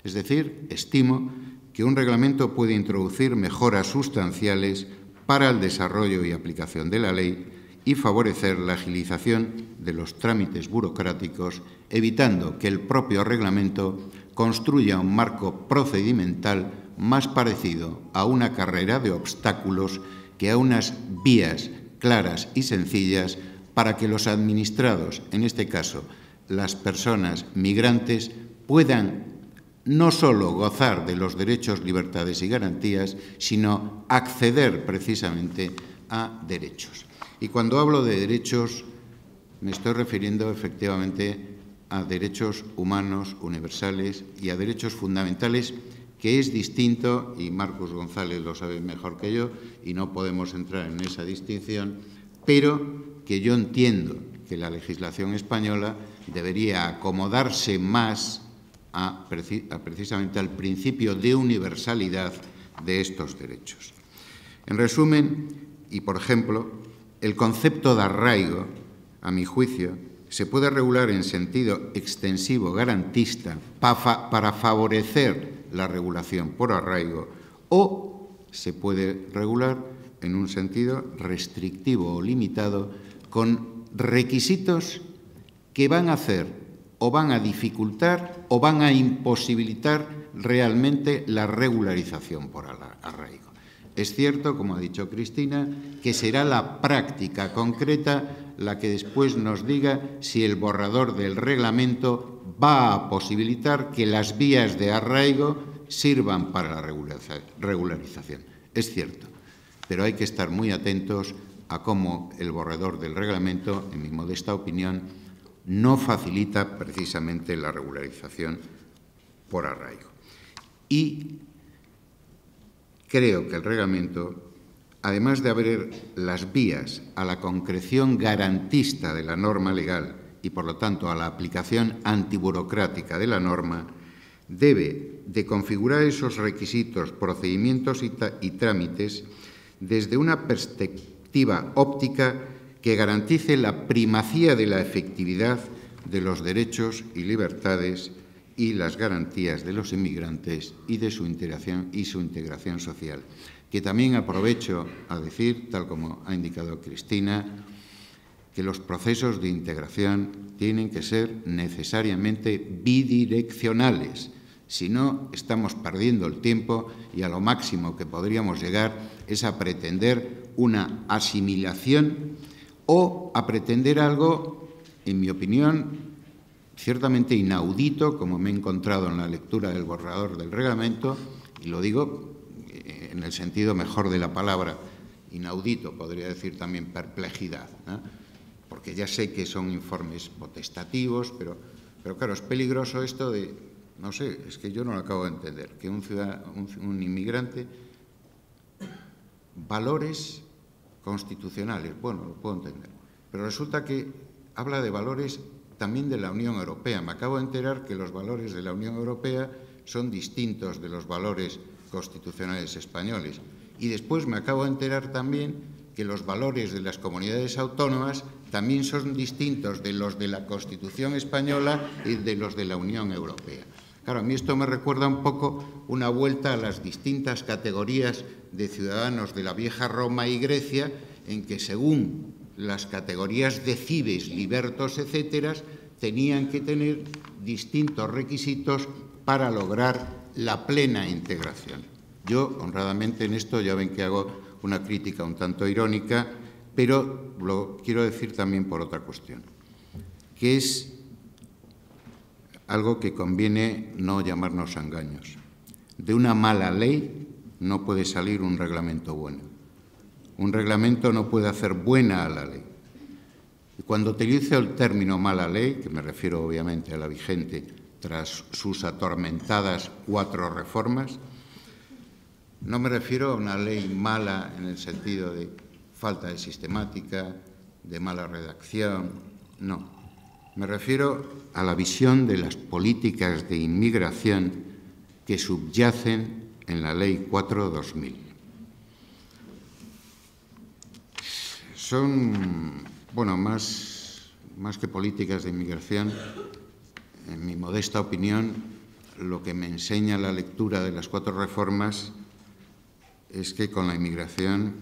[SPEAKER 4] Es decir, estimo que un reglamento puede introducir mejoras sustanciales para el desarrollo y aplicación de la ley y favorecer la agilización de los trámites burocráticos, evitando que el propio reglamento construya un marco procedimental más parecido a una carrera de obstáculos que a unas vías claras y sencillas para que los administrados, en este caso las personas migrantes, puedan no solo gozar de los derechos, libertades y garantías, sino acceder precisamente a derechos. Y cuando hablo de derechos, me estoy refiriendo efectivamente a derechos humanos universales y a derechos fundamentales, que es distinto, y Marcos González lo sabe mejor que yo, y no podemos entrar en esa distinción, pero que yo entiendo que la legislación española debería acomodarse más precisamente al principio de universalidad de estos derechos. En resumen, y por ejemplo, el concepto de arraigo, a mi juicio, se puede regular en sentido extensivo garantista para favorecer la regulación por arraigo, o se puede regular en un sentido restrictivo o limitado con requisitos que van a hacer o van a dificultar o van a imposibilitar realmente la regularización por arraigo. Es cierto, como ha dicho Cristina, que será la práctica concreta la que después nos diga si el borrador del reglamento va a posibilitar que las vías de arraigo sirvan para la regularización. Es cierto, pero hay que estar muy atentos a cómo el borrador del reglamento, en mi modesta opinión, no facilita precisamente la regularización por arraigo. Y creo que el reglamento, además de abrir las vías a la concreción garantista de la norma legal y, por lo tanto, a la aplicación antiburocrática de la norma, debe de configurar esos requisitos, procedimientos y trámites desde una perspectiva óptica que garantice la primacía de la efectividad de los derechos y libertades y las garantías de los inmigrantes y de su integración social. Que también aprovecho a decir, tal como ha indicado Cristina, que los procesos de integración tienen que ser necesariamente bidireccionales. Si no, estamos perdiendo el tiempo y a lo máximo que podríamos llegar es a pretender una asimilación o a pretender algo, en mi opinión, ciertamente inaudito, como me he encontrado en la lectura del borrador del reglamento, y lo digo en el sentido mejor de la palabra, inaudito, podría decir también perplejidad, ¿no? Porque ya sé que son informes potestativos, pero claro, es peligroso esto de, no sé, es que yo no lo acabo de entender, que un inmigrante, valores constitucionales, bueno, lo puedo entender, pero resulta que habla de valores también de la Unión Europea. Me acabo de enterar que los valores de la Unión Europea son distintos de los valores constitucionales españoles. Y después me acabo de enterar también que los valores de las comunidades autónomas también son distintos de los de la Constitución española y de los de la Unión Europea. Claro, a mí esto me recuerda un poco una vuelta a las distintas categorías de ciudadanos de la vieja Roma y Grecia, en que según las categorías de cives, libertos, etcétera, tenían que tener distintos requisitos para lograr la plena integración. Yo, honradamente, en esto ya ven que hago una crítica un tanto irónica, pero lo quiero decir también por otra cuestión, que es algo que conviene no llamarnos a engaños. De una mala ley no puede salir un reglamento bueno. Un reglamento no puede hacer buena a la ley. Y cuando utilizo el término mala ley, que me refiero obviamente a la vigente tras sus atormentadas 4 reformas, no me refiero a una ley mala en el sentido de falta de sistemática, de mala redacción, no. Me refiero a la visión de las políticas de inmigración que subyacen en la Ley 4/2000. Son, bueno, más que políticas de inmigración, en mi modesta opinión, lo que me enseña la lectura de las 4 reformas es que con la inmigración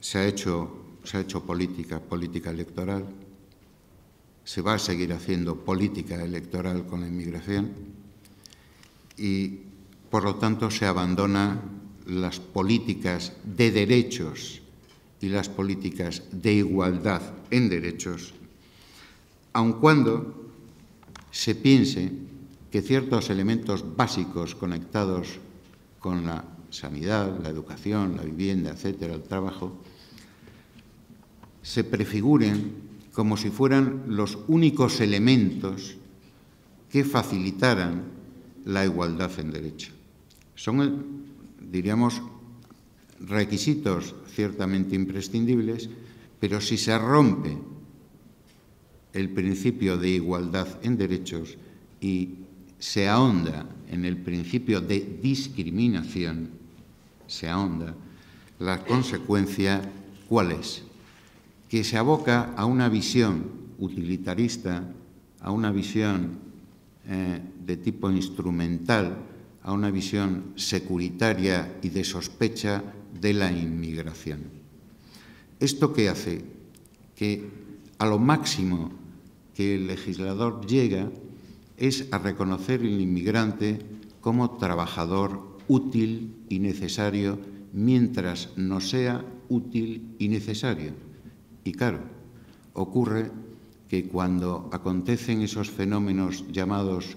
[SPEAKER 4] se ha hecho política electoral, se va a seguir haciendo política electoral con la inmigración y por lo tanto, se abandona las políticas de derechos y las políticas de igualdad en derechos, aun cuando se piense que ciertos elementos básicos conectados con la sanidad, la educación, la vivienda, etcétera, el trabajo, se prefiguren como si fueran los únicos elementos que facilitaran la igualdad en derecho. Son, diríamos, requisitos ciertamente imprescindibles, pero si se rompe el principio de igualdad en derechos y se ahonda en el principio de discriminación, se ahonda, la consecuencia, ¿cuál es? Que se aboca a una visión utilitarista, a una visión de tipo instrumental, a una visión securitaria y de sospecha de la inmigración. ¿Esto qué hace? Que a lo máximo que el legislador llega es a reconocer al inmigrante como trabajador útil y necesario mientras no sea útil y necesario. Y claro, ocurre que cuando acontecen esos fenómenos llamadas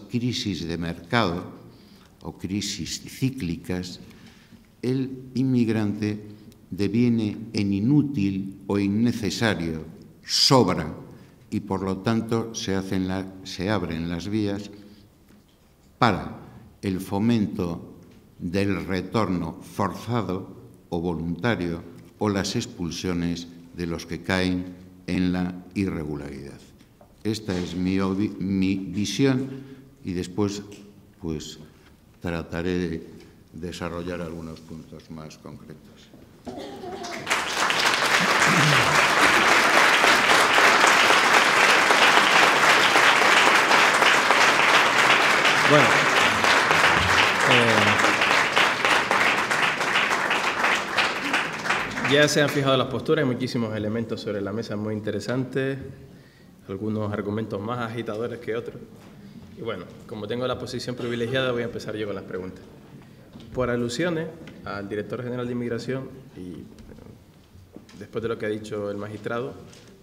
[SPEAKER 4] crisis de mercado o crisis cíclicas, el inmigrante deviene en inútil o innecesario, sobra, y por lo tanto se abren las vías para el fomento del retorno forzado o voluntario o las expulsiones de los que caen en la irregularidad. Esta es mi visión y después pues trataré de desarrollar algunos puntos más concretos.
[SPEAKER 1] Bueno, ya se han fijado las posturas, hay muchísimos elementos sobre la mesa muy interesantes, algunos argumentos más agitadores que otros. Y bueno, como tengo la posición privilegiada, voy a empezar yo con las preguntas. Por alusiones al director general de Inmigración y después de lo que ha dicho el magistrado,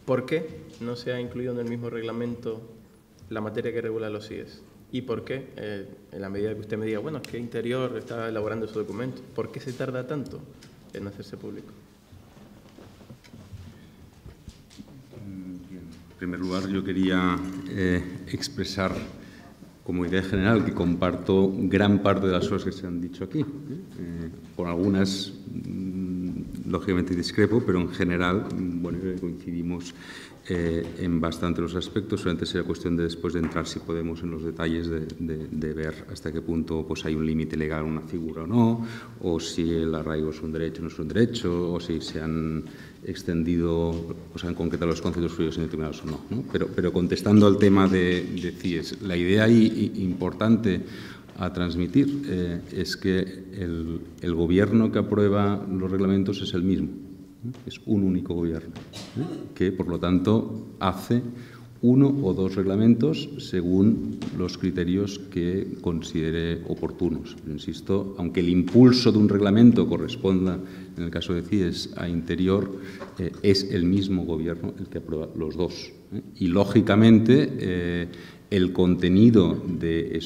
[SPEAKER 1] ¿por qué no se ha incluido en el mismo reglamento la materia que regula los CIES? ¿Y por qué, en la medida que usted me diga, bueno, es que Interior está elaborando su documento, ¿por qué se tarda tanto en hacerse público?
[SPEAKER 2] En primer lugar, yo quería expresar como idea general que comparto gran parte de las cosas que se han dicho aquí. Por algunas, lógicamente, discrepo, pero en general, bueno, coincidimos en bastante los aspectos. Solamente será cuestión de después de entrar, si podemos, en los detalles de ver hasta qué punto pues, hay un límite legal en una figura o no, o si el arraigo es un derecho o no es un derecho, o si se han extendido, o se han concretado los conceptos jurídicos indeterminados o no, ¿no? Pero contestando al tema de CIES, la idea ahí importante a transmitir es que el gobierno que aprueba los reglamentos es el mismo. Es un único gobierno, que, por lo tanto, hace uno o dos reglamentos según los criterios que considere oportunos. Pero, insisto, aunque el impulso de un reglamento corresponda, en el caso de CIES, a Interior, es el mismo gobierno el que aprueba los dos. Y, lógicamente, el contenido de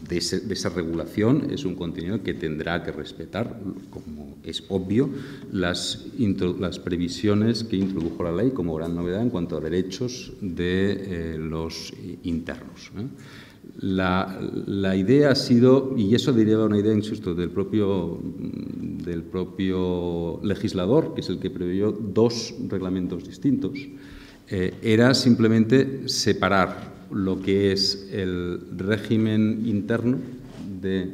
[SPEAKER 2] esa regulación es un contenido que tendrá que respetar, como es obvio, las previsiones que introdujo la ley como gran novedad en cuanto a derechos de los internos. La idea ha sido, y eso deriva una idea, insisto, del propio legislador, que es el que previó dos reglamentos distintos, era simplemente separar lo que es el régimen interno de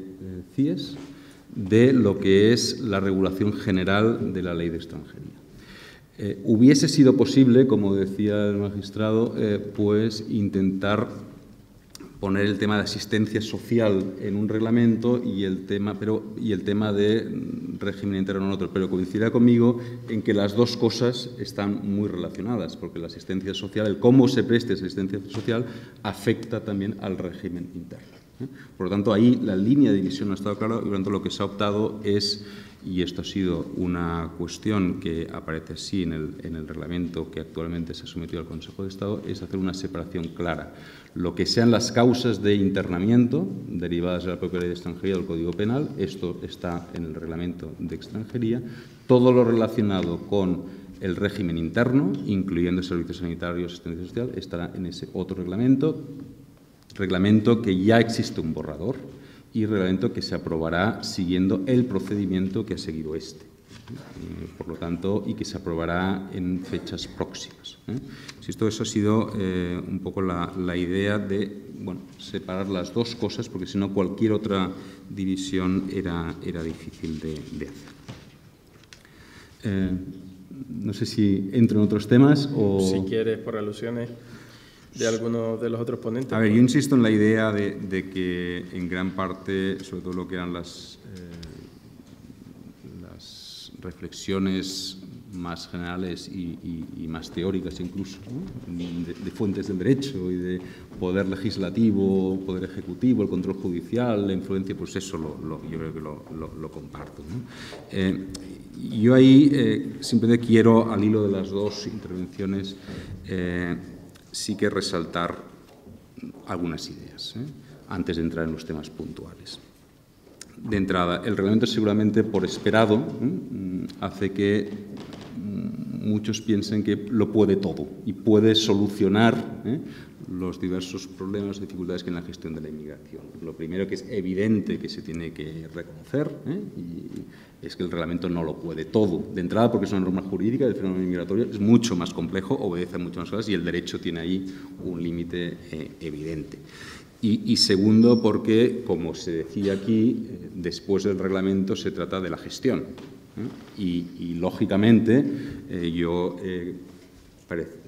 [SPEAKER 2] CIES de lo que es la regulación general de la ley de extranjería. Hubiese sido posible, como decía el magistrado, pues intentar poner el tema de asistencia social en un reglamento y el tema de régimen interno en otro, pero coincidirá conmigo en que las dos cosas están muy relacionadas, porque la asistencia social, el cómo se preste asistencia social, afecta también al régimen interno. Por lo tanto, ahí la línea de división no ha estado clara y por lo tanto lo que se ha optado es, y esto ha sido una cuestión que aparece así en el reglamento que actualmente se ha sometido al Consejo de Estado, es hacer una separación clara. Lo que sean las causas de internamiento derivadas de la propia ley de extranjería del Código Penal, esto está en el reglamento de extranjería. Todo lo relacionado con el régimen interno, incluyendo servicios sanitarios, asistencia social, estará en ese otro reglamento que ya existe un borrador y reglamento que se aprobará siguiendo el procedimiento que ha seguido este. Por lo tanto, y que se aprobará en fechas próximas. Eso ha sido un poco la idea de separar las dos cosas, porque si no cualquier otra división era difícil de hacer. No sé si entro en otros temas o...
[SPEAKER 1] Si quieres, por alusiones de alguno de los otros ponentes.
[SPEAKER 2] A ver, yo insisto en la idea de que en gran parte, sobre todo lo que eran las reflexiones más generales y más teóricas incluso, ¿no? de fuentes del derecho y de poder legislativo, poder ejecutivo, el control judicial, la influencia, pues eso yo creo que lo comparto, ¿no? Yo ahí simplemente quiero, al hilo de las dos intervenciones, sí que resaltar algunas ideas, antes de entrar en los temas puntuales. De entrada, el reglamento seguramente por esperado hace que muchos piensen que lo puede todo y puede solucionar los diversos problemas y dificultades que hay en la gestión de la inmigración. Lo primero que es evidente que se tiene que reconocer y es que el reglamento no lo puede todo. De entrada, porque es una norma jurídica, el fenómeno migratorio es mucho más complejo, obedece a muchas más cosas y el derecho tiene ahí un límite evidente. Y segundo, porque, como se decía aquí, después del reglamento se trata de la gestión. Y lógicamente,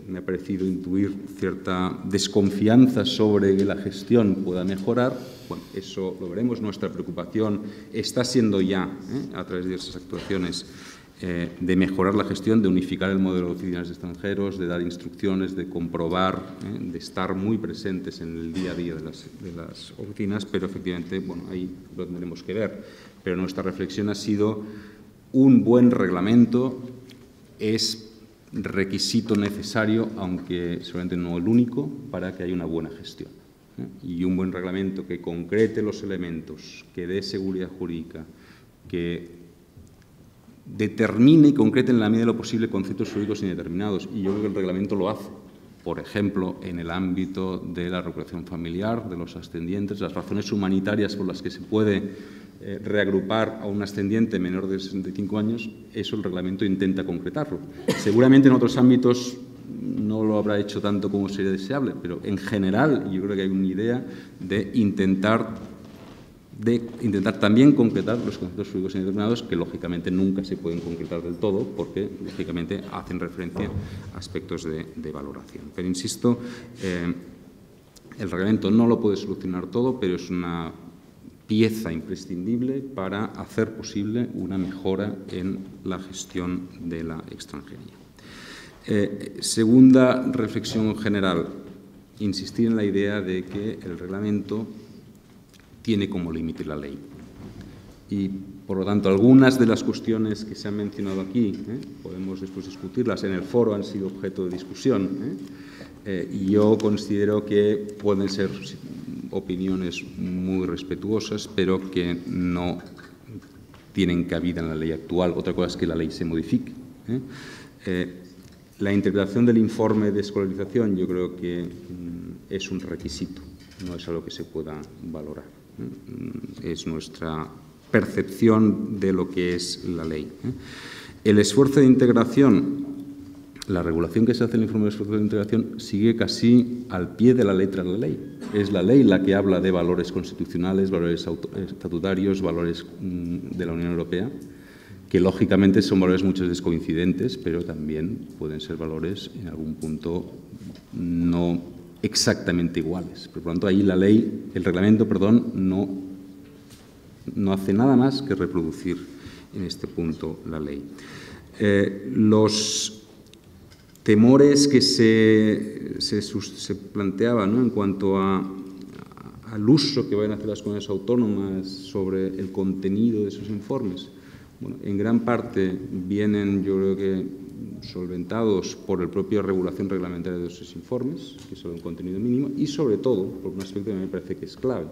[SPEAKER 2] me ha parecido intuir cierta desconfianza sobre que la gestión pueda mejorar. Bueno, eso lo veremos. Nuestra preocupación está siendo ya, a través de diversas actuaciones, de mejorar la gestión, de unificar el modelo de oficinas de extranjeros, de dar instrucciones, de comprobar, de estar muy presentes en el día a día de las oficinas, pero efectivamente, ahí lo tendremos que ver. Pero nuestra reflexión ha sido un buen reglamento es requisito necesario, aunque seguramente no el único, para que haya una buena gestión. Y un buen reglamento que concrete los elementos, que dé seguridad jurídica, que determine y concrete en la medida de lo posible conceptos jurídicos indeterminados. Y yo creo que el reglamento lo hace. Por ejemplo, en el ámbito de la regulación familiar, de los ascendientes, las razones humanitarias por las que se puede reagrupar a un ascendiente menor de 65 años, eso el reglamento intenta concretarlo. Seguramente en otros ámbitos no lo habrá hecho tanto como sería deseable, pero en general yo creo que hay una idea de intentar también concretar los conceptos jurídicos indeterminados que lógicamente nunca se pueden concretar del todo porque lógicamente hacen referencia a aspectos de valoración. Pero insisto, el reglamento no lo puede solucionar todo, pero es una pieza imprescindible para hacer posible una mejora en la gestión de la extranjería. Segunda reflexión general, insistir en la idea de que el reglamento tiene como límite la ley. Y, por lo tanto, algunas de las cuestiones que se han mencionado aquí, podemos después discutirlas, en el foro han sido objeto de discusión, y yo considero que pueden ser opiniones muy respetuosas, pero que no tienen cabida en la ley actual. Otra cosa es que la ley se modifique. La interpretación del informe de escolarización yo creo que es un requisito, no es algo que se pueda valorar. Es nuestra percepción de lo que es la ley. El esfuerzo de integración, la regulación que se hace en el informe de esfuerzo de integración sigue casi al pie de la letra de la ley. Es la ley la que habla de valores constitucionales, valores estatutarios, valores de la Unión Europea, que lógicamente son valores muchas veces coincidentes, pero también pueden ser valores en algún punto no exactamente iguales. Por lo tanto, ahí la ley, el reglamento, no hace nada más que reproducir en este punto la ley. Los temores que se planteaban, ¿no?, en cuanto a al uso que van a hacer las comunidades autónomas sobre el contenido de esos informes, bueno, en gran parte vienen, yo creo que, solventados por la propia regulación reglamentaria de esos informes, que son un contenido mínimo, y sobre todo por un aspecto que a mí me parece que es clave,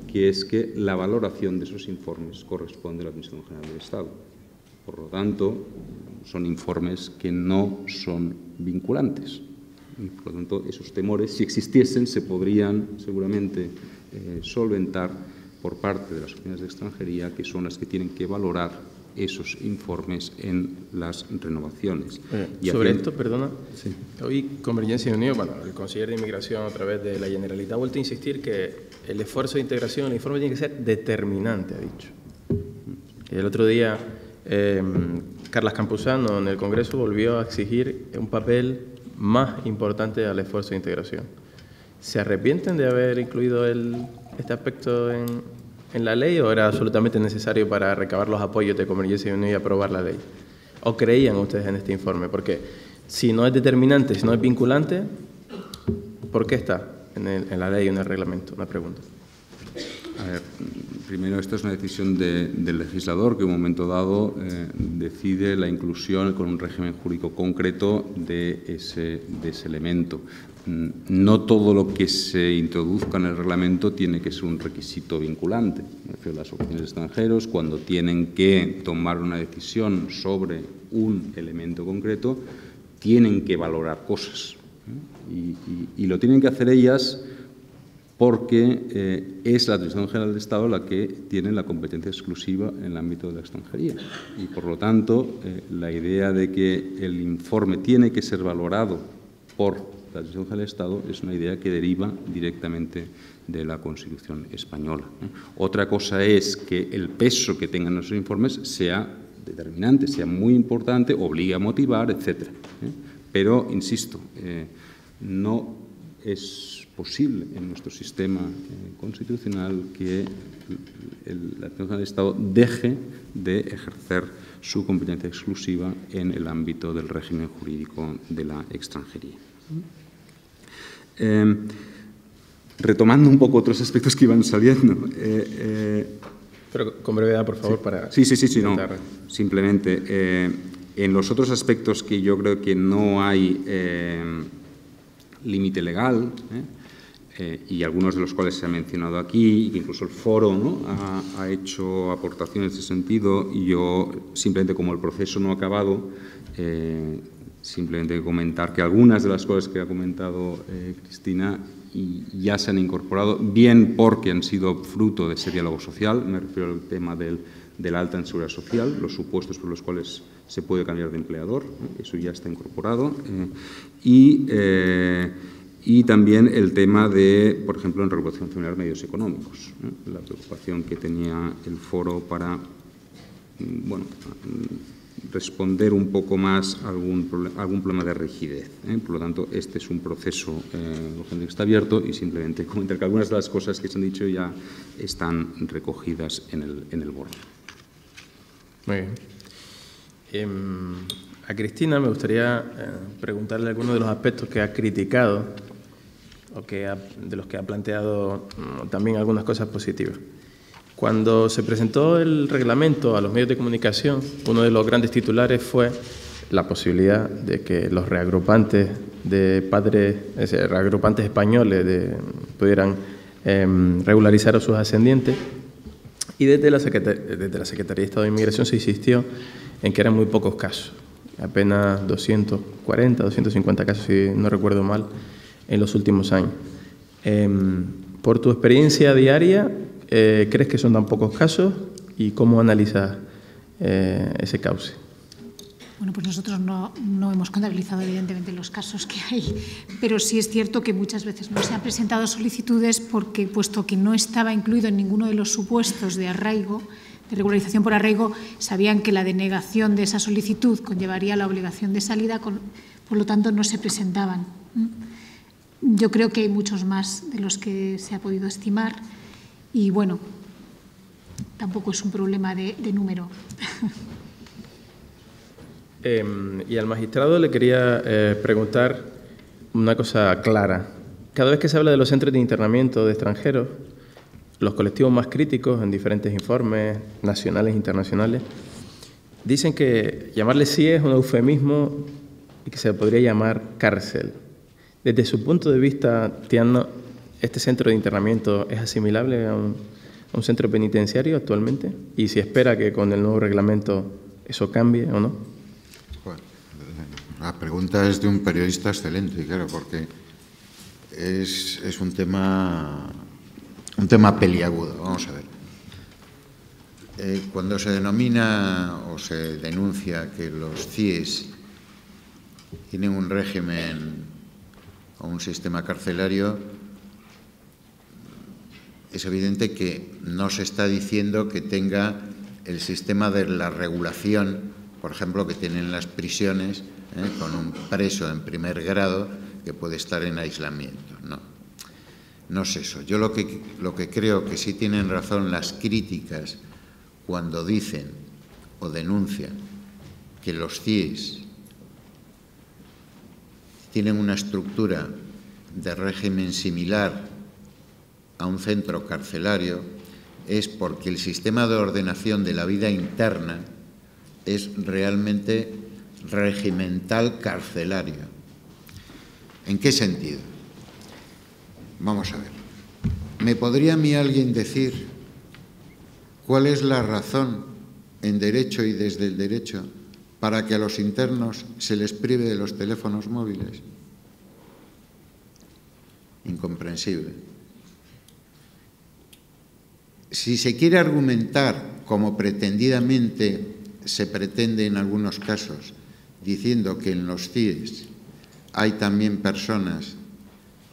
[SPEAKER 2] que es que la valoración de esos informes corresponde a la Administración General del Estado. Por lo tanto, son informes que no son vinculantes. Y por lo tanto, esos temores, si existiesen, se podrían seguramente solventar por parte de las oficinas de extranjería, que son las que tienen que valorar esos informes en las renovaciones.
[SPEAKER 1] Sobre esto, perdona,
[SPEAKER 2] sí.
[SPEAKER 1] Hoy Convergencia y Unió, bueno, el conseller de Inmigración a través de la Generalitat ha vuelto a insistir que el esfuerzo de integración en el informe tiene que ser determinante, ha dicho. Y el otro día, Carles Campuzano en el Congreso volvió a exigir un papel más importante al esfuerzo de integración. ¿Se arrepienten de haber incluido este aspecto en la ley o era absolutamente necesario para recabar los apoyos de Convergencia y Unió y aprobar la ley? ¿O creían ustedes en este informe? Porque si no es determinante, si no es vinculante, ¿por qué está en la ley o en el reglamento? Una pregunta.
[SPEAKER 2] A ver, primero, esta es una decisión del legislador que en un momento dado decide la inclusión con un régimen jurídico concreto de ese elemento. No todo lo que se introduzca en el reglamento tiene que ser un requisito vinculante. Me refiero a las oficinas de extranjeros, cuando tienen que tomar una decisión sobre un elemento concreto, tienen que valorar cosas. Y lo tienen que hacer ellas porque es la Administración General del Estado la que tiene la competencia exclusiva en el ámbito de la extranjería. Y, por lo tanto, la idea de que el informe tiene que ser valorado por la Administración General del Estado es una idea que deriva directamente de la Constitución española. Otra cosa es que el peso que tengan esos informes sea determinante, sea muy importante, obligue a motivar, etc. Pero, insisto, no es posible en nuestro sistema constitucional que la Administración General del Estado deje de ejercer su competencia exclusiva en el ámbito del régimen jurídico de la extranjería. Retomando un poco otros aspectos que iban saliendo.
[SPEAKER 1] Pero con brevedad, por favor,
[SPEAKER 2] sí.
[SPEAKER 1] para...
[SPEAKER 2] Sí, no. Simplemente, en los otros aspectos que yo creo que no hay límite legal, y algunos de los cuales se han mencionado aquí, y que incluso el foro, ¿no?, ha hecho aportaciones en ese sentido, y yo simplemente, como el proceso no ha acabado, simplemente comentar que algunas de las cosas que ha comentado Cristina ya se han incorporado, bien porque han sido fruto de ese diálogo social. Me refiero al tema del alta en seguridad social, los supuestos por los cuales se puede cambiar de empleador, eso ya está incorporado, y también el tema de, por ejemplo, en regulación familiar, medios económicos, la preocupación que tenía el foro para, bueno, responder un poco más a algún problema de rigidez. Por lo tanto, este es un proceso que está abierto, y simplemente comentar que algunas de las cosas que se han dicho ya están recogidas en el borrador.
[SPEAKER 1] Muy bien. A Cristina me gustaría preguntarle algunos de los aspectos que ha criticado o de los que ha planteado también algunas cosas positivas. Cuando se presentó el reglamento a los medios de comunicación, uno de los grandes titulares fue la posibilidad de que los reagrupantes de padres, es decir, reagrupantes españoles pudieran regularizar a sus ascendientes, y desde la Secretaría de Estado de Inmigración se insistió en que eran muy pocos casos, apenas 240, 250 casos, si no recuerdo mal, en los últimos años. Por tu experiencia diaria, ¿crees que son tan pocos casos y cómo analizas ese cauce?
[SPEAKER 3] Bueno, pues nosotros no hemos contabilizado evidentemente los casos que hay, pero sí es cierto que muchas veces no se han presentado solicitudes porque, puesto que no estaba incluido en ninguno de los supuestos de arraigo, de regularización por arraigo, sabían que la denegación de esa solicitud conllevaría la obligación de salida, por lo tanto no se presentaban. Yo creo que hay muchos más de los que se ha podido estimar y, bueno, tampoco es un problema de número. Y
[SPEAKER 1] al magistrado le quería preguntar una cosa clara. cada vez que se habla de los centros de internamiento de extranjeros, los colectivos más críticos en diferentes informes nacionales e internacionales dicen que llamarle CIE es un eufemismo y que se podría llamar cárcel. Desde su punto de vista, Tiano, ¿este centro de internamiento es asimilable a un centro penitenciario actualmente? Y si espera que con el nuevo reglamento eso cambie o no.
[SPEAKER 4] Bueno, la pregunta es de un periodista excelente, claro, porque es un tema peliagudo. Vamos a ver. Cuando se denomina o se denuncia que los CIEs tienen un régimen o un sistema carcelario, es evidente que no se está diciendo que tenga el sistema de la regulación, por ejemplo, que tienen las prisiones, con un preso en primer grado que puede estar en aislamiento. No es eso. Yo lo que creo que sí tienen razón las críticas cuando dicen o denuncian que los CIEs tienen una estructura de régimen similar a un centro carcelario, es porque el sistema de ordenación de la vida interna es realmente regimental carcelario. ¿En qué sentido? Vamos a ver. ¿Me podría a mí alguien decir cuál es la razón en derecho y desde el derecho para que a los internos se les prive de los teléfonos móviles? Incomprensible. Si se quiere argumentar, como pretendidamente se pretende en algunos casos, diciendo que en los CIEs hay también personas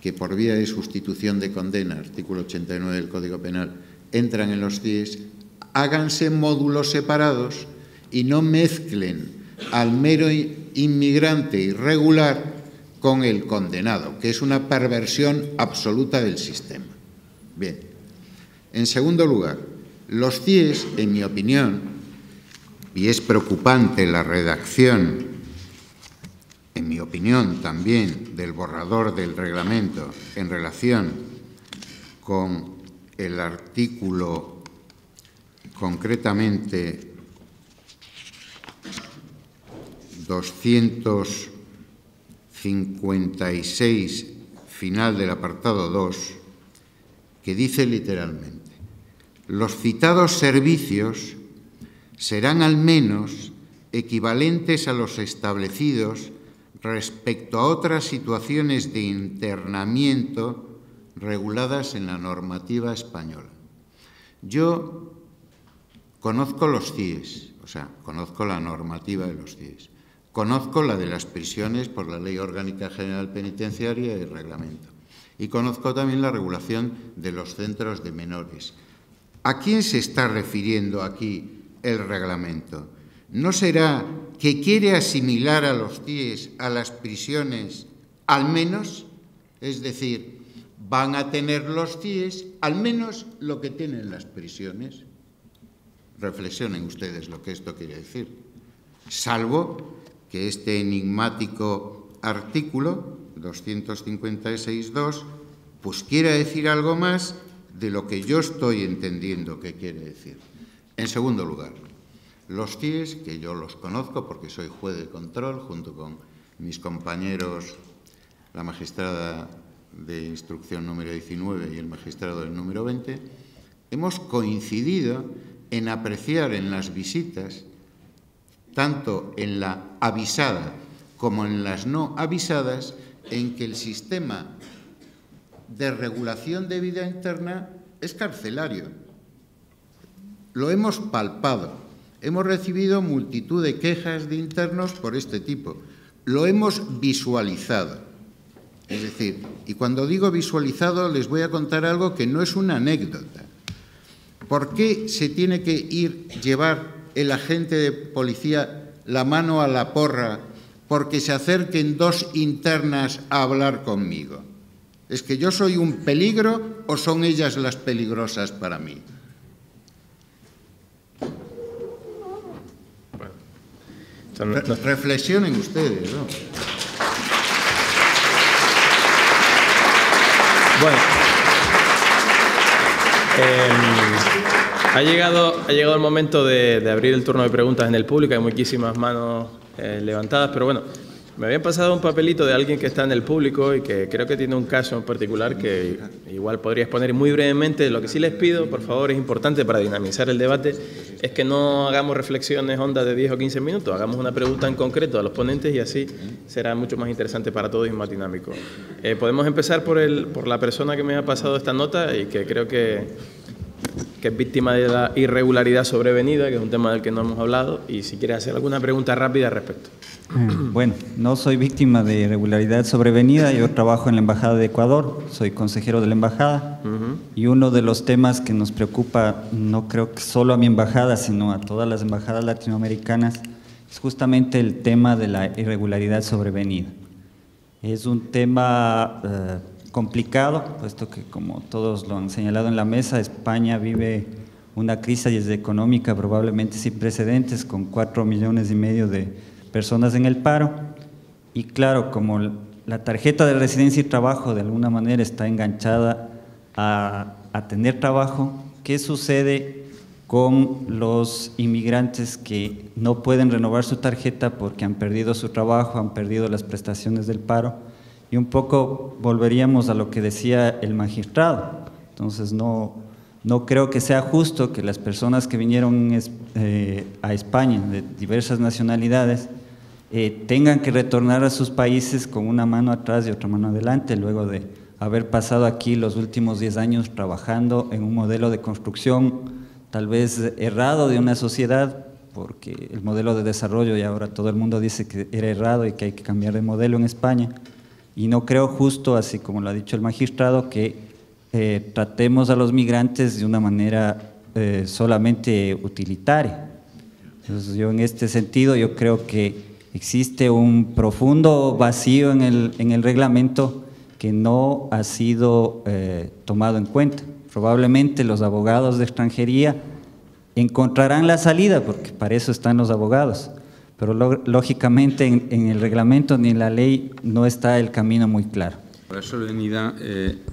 [SPEAKER 4] que por vía de sustitución de condena, artículo 89 del Código Penal, entran en los CIEs, háganse módulos separados y no mezclen al mero inmigrante irregular con el condenado, que es una perversión absoluta del sistema. Bien. En segundo lugar, los CIEs, en mi opinión, y es preocupante la redacción, en mi opinión también, del borrador del reglamento en relación con el artículo concretamente 256, final del apartado 2, que dice literalmente: los citados servicios serán al menos equivalentes a los establecidos respecto a otras situaciones de internamiento reguladas en la normativa española. Yo conozco los CIEs, o sea, conozco la normativa de los CIEs, conozco la de las prisiones por la Ley Orgánica General Penitenciaria y el reglamento, y conozco también la regulación de los centros de menores. ¿A quién se está refiriendo aquí el reglamento? ¿No será que quiere asimilar a los CIEs a las prisiones al menos? Es decir, van a tener los CIEs al menos lo que tienen las prisiones. Reflexionen ustedes lo que esto quiere decir. Salvo que este enigmático artículo 256.2 pues quiera decir algo más de lo que yo estoy entendiendo que quiere decir. En segundo lugar, los CIEs, que yo los conozco porque soy juez de control junto con mis compañeros, la magistrada de instrucción número 19 y el magistrado del número 20, hemos coincidido en apreciar en las visitas, tanto en la avisada como en las no avisadas, en que el sistema de regulación de vida interna es carcelario. Lo hemos palpado. Hemos recibido multitud de quejas de internos por este tipo. Lo hemos visualizado. Es decir, y cuando digo visualizado les voy a contar algo que no es una anécdota. ¿Por qué se tiene que llevar el agente de policía la mano a la porra porque se acerquen dos internas a hablar conmigo? ¿Es que yo soy un peligro o son ellas las peligrosas para mí? Reflexionen ustedes, ¿no?
[SPEAKER 1] Bueno, ha llegado el momento de abrir el turno de preguntas en el público. Hay muchísimas manos levantadas, pero bueno, me habían pasado un papelito de alguien que está en el público y que creo que tiene un caso en particular que igual podría exponer muy brevemente. Lo que sí les pido, por favor, es importante para dinamizar el debate, es que no hagamos reflexiones hondas de 10 o 15 minutos, hagamos una pregunta en concreto a los ponentes y así será mucho más interesante para todos y más dinámico. Podemos empezar por la persona que me ha pasado esta nota y que creo que es víctima de la irregularidad sobrevenida, que es un tema del que no hemos hablado, y si quiere hacer alguna pregunta rápida al respecto.
[SPEAKER 5] Bueno, no soy víctima de irregularidad sobrevenida, yo trabajo en la Embajada de Ecuador, soy consejero de la Embajada, y uno de los temas que nos preocupa, no creo que solo a mi embajada, sino a todas las embajadas latinoamericanas, es justamente el tema de la irregularidad sobrevenida. Es un tema complicado, puesto que, como todos lo han señalado en la mesa, España vive una crisis económica probablemente sin precedentes, con 4,5 millones de personas en el paro, y claro, como la tarjeta de residencia y trabajo de alguna manera está enganchada a tener trabajo, ¿qué sucede con los inmigrantes que no pueden renovar su tarjeta porque han perdido su trabajo, han perdido las prestaciones del paro? Y un poco volveríamos a lo que decía el magistrado. Entonces no creo que sea justo que las personas que vinieron a España de diversas nacionalidades tengan que retornar a sus países con una mano atrás y otra mano adelante, luego de haber pasado aquí los últimos 10 años trabajando en un modelo de construcción tal vez errado de una sociedad, porque el modelo de desarrollo, y ahora todo el mundo dice que era errado y que hay que cambiar de modelo en España, y no creo justo, así como lo ha dicho el magistrado, que tratemos a los migrantes de una manera solamente utilitaria. Entonces, yo en este sentido, yo creo que existe un profundo vacío en el reglamento que no ha sido tomado en cuenta. Probablemente los abogados de extranjería encontrarán la salida, porque para eso están los abogados, pero lógicamente en el reglamento ni en la ley no está el camino muy claro.
[SPEAKER 2] La sobrevenida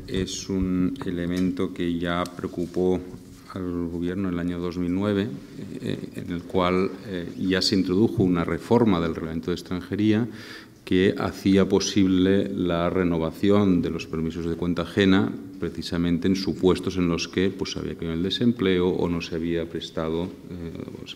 [SPEAKER 2] es un elemento que ya preocupó al Gobierno en el año 2009, en el cual ya se introdujo una reforma del reglamento de extranjería que hacía posible la renovación de los permisos de cuenta ajena precisamente en supuestos en los que pues, había caído en el desempleo o no se había prestado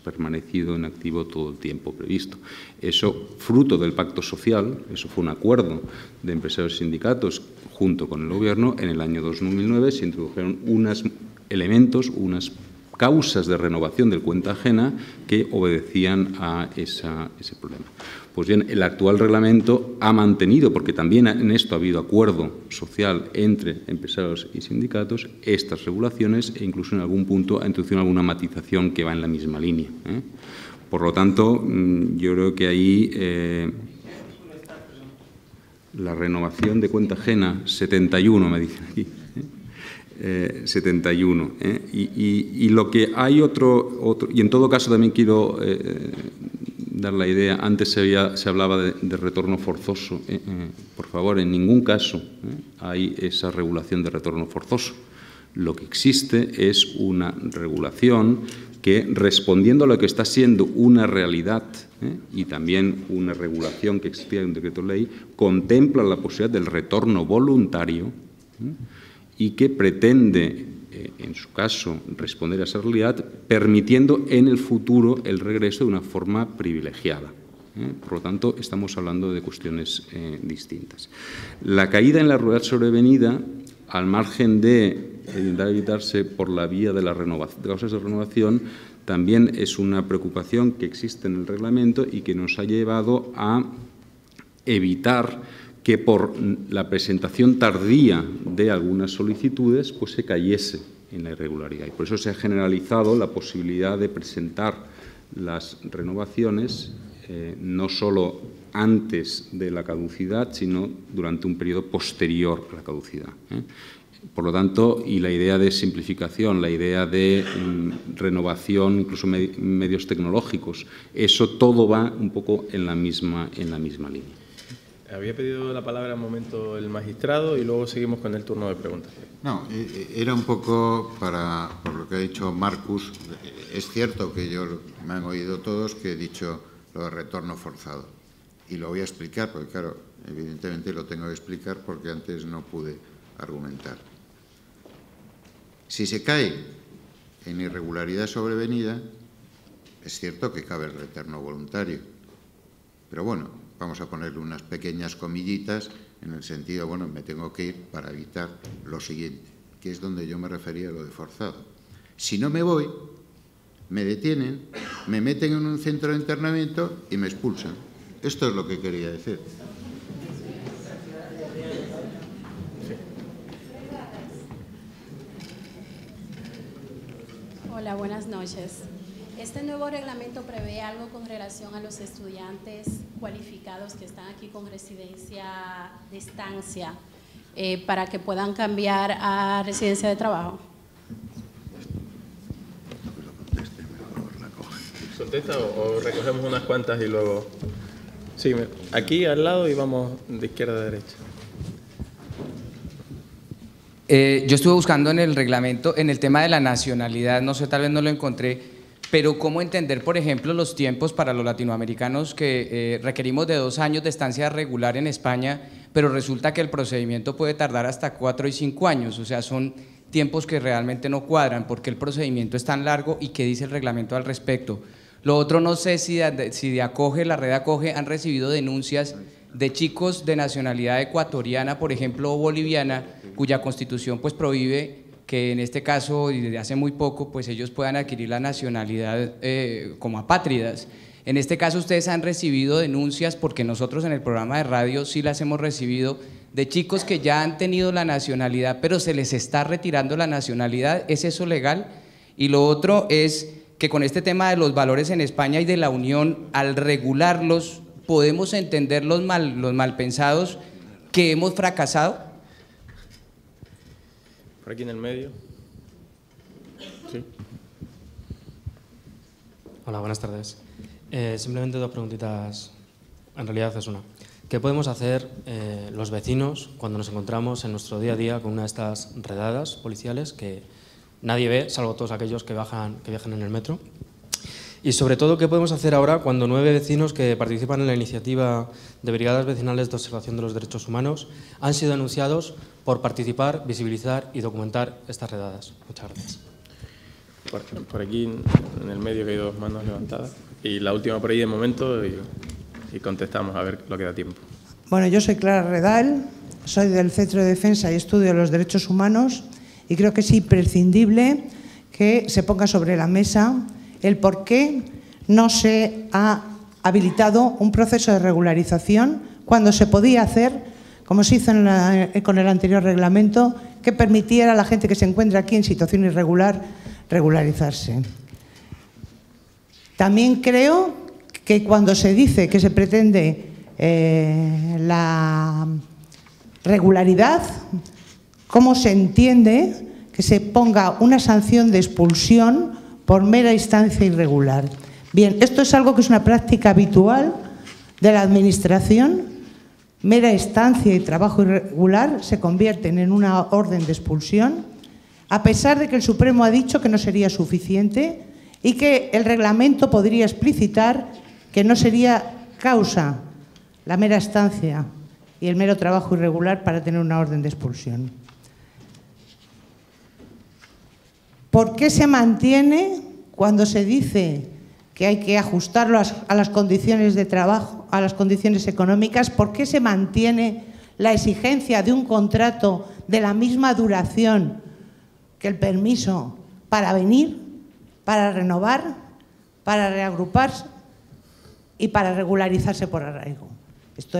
[SPEAKER 2] permanecido en activo todo el tiempo previsto. Eso, fruto del pacto social, eso fue un acuerdo de empresarios y sindicatos junto con el Gobierno. En el año 2009 se introdujeron unos elementos, unas causas de renovación del cuenta ajena que obedecían a ese problema. Pues bien, el actual reglamento ha mantenido, porque también en esto ha habido acuerdo social entre empresarios y sindicatos, estas regulaciones e incluso en algún punto ha introducido alguna matización que va en la misma línea. Por lo tanto, yo creo que ahí la renovación de cuenta ajena, 71 me dicen aquí, 71. Y lo que hay otro, y en todo caso también quiero dar la idea, antes se hablaba de retorno forzoso. Por favor, en ningún caso hay esa regulación de retorno forzoso. Lo que existe es una regulación que, respondiendo a lo que está siendo una realidad y también una regulación que existía en un decreto ley, contempla la posibilidad del retorno voluntario y que pretende, en su caso, responder a esa realidad, permitiendo en el futuro el regreso de una forma privilegiada. Por lo tanto, estamos hablando de cuestiones distintas. La caída en la irregularidad sobrevenida, al margen de intentar evitarse por la vía de las causas de renovación, también es una preocupación que existe en el reglamento y que nos ha llevado a evitar que por la presentación tardía de algunas solicitudes pues se cayese en la irregularidad. Y por eso se ha generalizado la posibilidad de presentar las renovaciones no solo antes de la caducidad, sino durante un periodo posterior a la caducidad. Por lo tanto, y la idea de simplificación, la idea de renovación, incluso medios tecnológicos, eso todo va un poco en la misma línea.
[SPEAKER 1] Había pedido la palabra un momento el magistrado y luego seguimos con el turno de preguntas.
[SPEAKER 4] No, era un poco por lo que ha dicho Marcus. Es cierto que me han oído todos que he dicho lo de retorno forzado. Y lo voy a explicar, porque claro, evidentemente lo tengo que explicar porque antes no pude argumentar. Si se cae en irregularidad sobrevenida, es cierto que cabe el retorno voluntario. Pero bueno, vamos a ponerle unas pequeñas comillitas en el sentido, bueno, me tengo que ir para evitar lo siguiente, que es donde yo me refería a lo de forzado. Si no me voy, me detienen, me meten en un centro de internamiento y me expulsan. Esto es lo que quería decir.
[SPEAKER 6] Hola, buenas noches. ¿Este nuevo reglamento prevé algo con relación a los estudiantes cualificados que están aquí con residencia de estancia para que puedan cambiar a residencia de trabajo?
[SPEAKER 1] ¿Contesta o recogemos unas cuantas y luego...? Sí, aquí al lado y vamos de izquierda a derecha.
[SPEAKER 7] Yo estuve buscando en el reglamento, en el tema de la nacionalidad, no sé, tal vez no lo encontré, pero ¿cómo entender, por ejemplo, los tiempos para los latinoamericanos que requerimos de 2 años de estancia regular en España, pero resulta que el procedimiento puede tardar hasta 4 y 5 años? O sea, son tiempos que realmente no cuadran. ¿Por qué el procedimiento es tan largo y qué dice el reglamento al respecto? Lo otro, no sé si de Acoge, la red Acoge, han recibido denuncias de chicos de nacionalidad ecuatoriana, por ejemplo, o boliviana, cuya constitución pues prohíbe que en este caso, y desde hace muy poco, pues ellos puedan adquirir la nacionalidad como apátridas. En este caso ustedes han recibido denuncias, porque nosotros en el programa de radio sí las hemos recibido, de chicos que ya han tenido la nacionalidad, pero se les está retirando la nacionalidad. ¿Es eso legal? Y lo otro es que con este tema de los valores en España y de la Unión, al regularlos, ¿podemos entender los mal pensados que hemos fracasado?
[SPEAKER 1] Por aquí en el medio. Sí.
[SPEAKER 8] Hola, buenas tardes. Simplemente 2 preguntitas, en realidad es una. ¿Qué podemos hacer los vecinos cuando nos encontramos en nuestro día a día con una de estas redadas policiales que nadie ve, salvo todos aquellos que viajan en el metro? Y sobre todo, ¿qué podemos hacer ahora cuando 9 vecinos que participan en la iniciativa de Brigadas Vecinales de Observación de los Derechos Humanos han sido denunciados por participar, visibilizar y documentar estas redadas? Muchas gracias.
[SPEAKER 1] Por aquí en el medio que hay 2 manos levantadas. Y la última por ahí de momento y contestamos a ver lo que da tiempo.
[SPEAKER 9] Bueno, yo soy Clara Redal, soy del Centro de Defensa y Estudio de los Derechos Humanos y creo que es imprescindible que se ponga sobre la mesa el por qué no se ha habilitado un proceso de regularización cuando se podía hacer, como se hizo con el anterior reglamento, que permitiera a la gente que se encuentra aquí en situación irregular regularizarse. También creo que cuando se dice que se pretende la regularidad, ¿cómo se entiende que se ponga una sanción de expulsión por mera instancia irregular? Bien, esto es algo que es una práctica habitual de la Administración. Mera estancia y trabajo irregular se convierten en una orden de expulsión, a pesar de que el Supremo ha dicho que no sería suficiente y que el reglamento podría explicitar que no sería causa la mera estancia y el mero trabajo irregular para tener una orden de expulsión. ¿Por qué se mantiene cuando se dice que hay que ajustarlo a las condiciones de trabajo, a las condiciones económicas? ¿Por qué se mantiene la exigencia de un contrato de la misma duración que el permiso para venir, para renovar, para reagruparse y para regularizarse por arraigo? Esto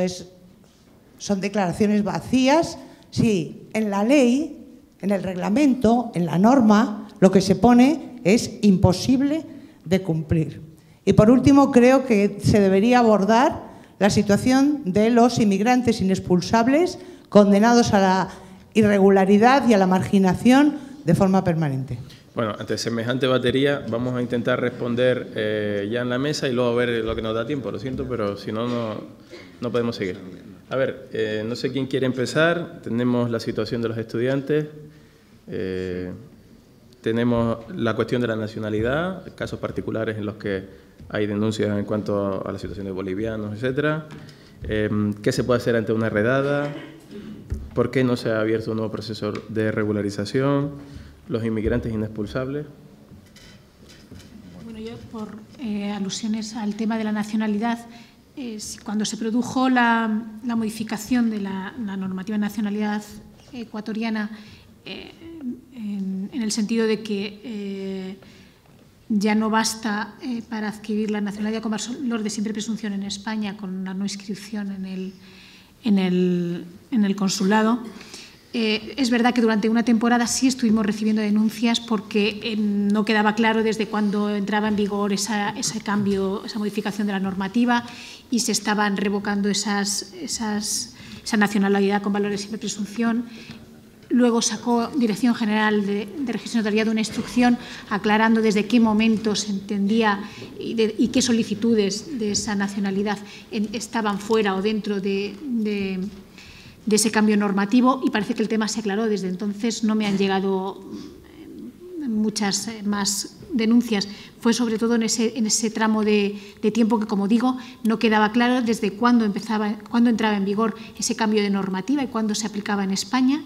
[SPEAKER 9] son declaraciones vacías si en la ley, en el reglamento, en la norma, lo que se pone es imposible de cumplir. Y por último, creo que se debería abordar la situación de los inmigrantes inexpulsables condenados a la irregularidad y a la marginación de forma permanente.
[SPEAKER 1] Bueno, ante semejante batería vamos a intentar responder ya en la mesa y luego a ver lo que nos da tiempo. Lo siento, pero si no, no podemos seguir. A ver, no sé quién quiere empezar. Tenemos la situación de los estudiantes, tenemos la cuestión de la nacionalidad, casos particulares en los que hay denuncias en cuanto a la situación de bolivianos, etcétera. ¿Qué se puede hacer ante una redada? ¿Por qué no se ha abierto un nuevo proceso de regularización? ¿Los inmigrantes inexpulsables?
[SPEAKER 3] Bueno, yo por alusiones al tema de la nacionalidad, cuando se produjo la modificación de la normativa de nacionalidad ecuatoriana, en el sentido de que ya no basta para adquirir la nacionalidad con valor de simple presunción en España con una no inscripción en el consulado. Es verdad que durante una temporada sí estuvimos recibiendo denuncias porque no quedaba claro desde cuándo entraba en vigor ese cambio, esa modificación de la normativa, y se estaban revocando esa nacionalidad con valor de simple presunción. Luego sacó Dirección General de Registro Notariado una instrucción aclarando desde qué momento se entendía y qué solicitudes de esa nacionalidad estaban fuera o dentro de ese cambio normativo, y parece que el tema se aclaró. Desde entonces no me han llegado muchas más denuncias. Fue sobre todo en ese tramo de tiempo que, como digo, no quedaba claro desde cuándo entraba en vigor ese cambio de normativa y cuándo se aplicaba en España.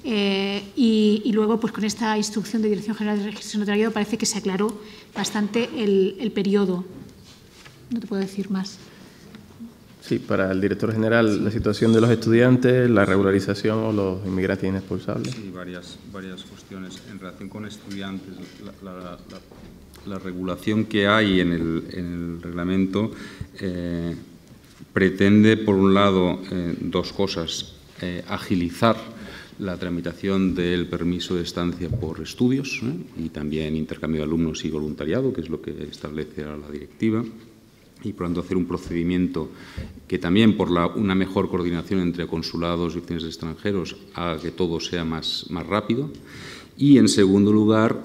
[SPEAKER 3] Y luego, pues con esta instrucción de Dirección General de Registro Notariado parece que se aclaró bastante el periodo. No te puedo decir más.
[SPEAKER 1] Sí, para el director general, la situación de los estudiantes, la regularización o los inmigrantes inexpulsables.
[SPEAKER 2] Sí, varias cuestiones. En relación con estudiantes, la regulación que hay en el reglamento pretende, por un lado, dos cosas. Agilizar la tramitación del permiso de estancia por estudios y también intercambio de alumnos y voluntariado, que es lo que establece la directiva, y por lo tanto hacer un procedimiento que también por una mejor coordinación entre consulados y oficinas de extranjeros haga que todo sea más rápido. Y en segundo lugar,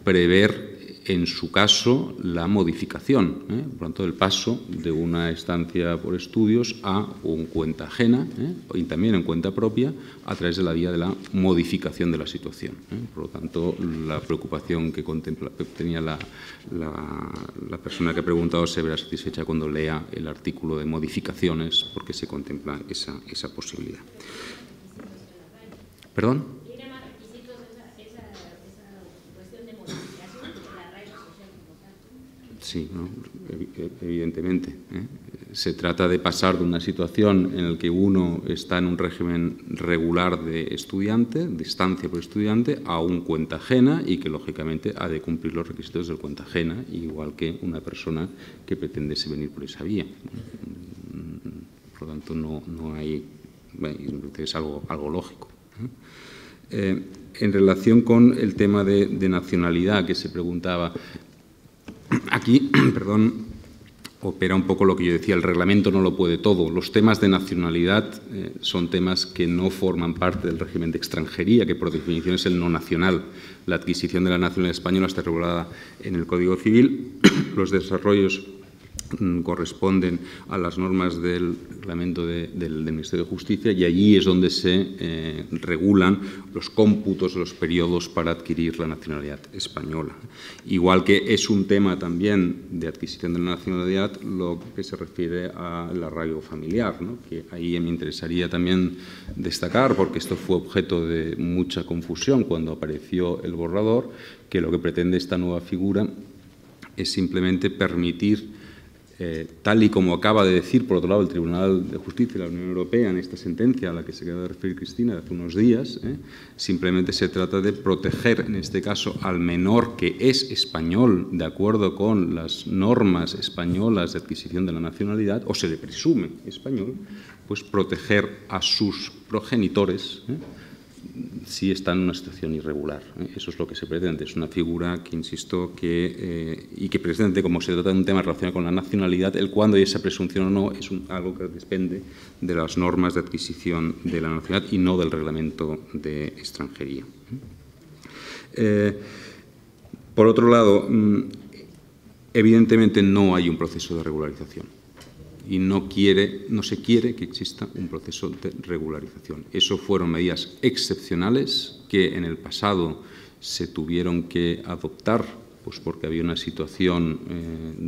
[SPEAKER 2] prever en su caso la modificación, por lo tanto el paso de una estancia por estudios a un cuenta ajena y también en cuenta propia a través de la vía de la modificación de la situación. Por lo tanto, la preocupación que tenía la persona que ha preguntado se verá satisfecha cuando lea el artículo de modificaciones, porque se contempla esa posibilidad. ¿Perdón? Sí, ¿no? Evidentemente. Se trata de pasar de una situación en la que uno está en un régimen regular de estudiante, de estancia por estudiante, a un cuenta ajena y que, lógicamente, ha de cumplir los requisitos del cuenta ajena, igual que una persona que pretendiese venir por esa vía. Por lo tanto, no hay... Bueno, es algo lógico. En relación con el tema de nacionalidad que se preguntaba, aquí, opera un poco lo que yo decía, el reglamento no lo puede todo. Los temas de nacionalidad son temas que no forman parte del régimen de extranjería, que por definición es el no nacional. La adquisición de la nacionalidad española está regulada en el Código Civil. Los desarrollos corresponden a las normas del reglamento del Ministerio de Justicia, y allí es donde se regulan los cómputos, los periodos para adquirir la nacionalidad española. Igual que es un tema también de adquisición de la nacionalidad lo que se refiere al arraigo familiar, ¿no? Que ahí me interesaría también destacar, porque esto fue objeto de mucha confusión cuando apareció el borrador, que lo que pretende esta nueva figura es simplemente permitir, tal y como acaba de decir, por otro lado, el Tribunal de Justicia de la Unión Europea en esta sentencia a la que se acaba de referir Cristina de hace unos días, simplemente se trata de proteger, en este caso, al menor que es español, de acuerdo con las normas españolas de adquisición de la nacionalidad, o se le presume español, pues proteger a sus progenitores si están en una situación irregular. Eso es lo que se pretende. Es una figura que, insisto, y que presente, como se trata de un tema relacionado con la nacionalidad, el cuándo hay esa presunción o no es algo que depende de las normas de adquisición de la nacionalidad y no del reglamento de extranjería. Por otro lado, evidentemente no hay un proceso de regularización. y no se quiere que exista un proceso de regularización. Eso fueron medidas excepcionales que en el pasado se tuvieron que adoptar, pues porque había una situación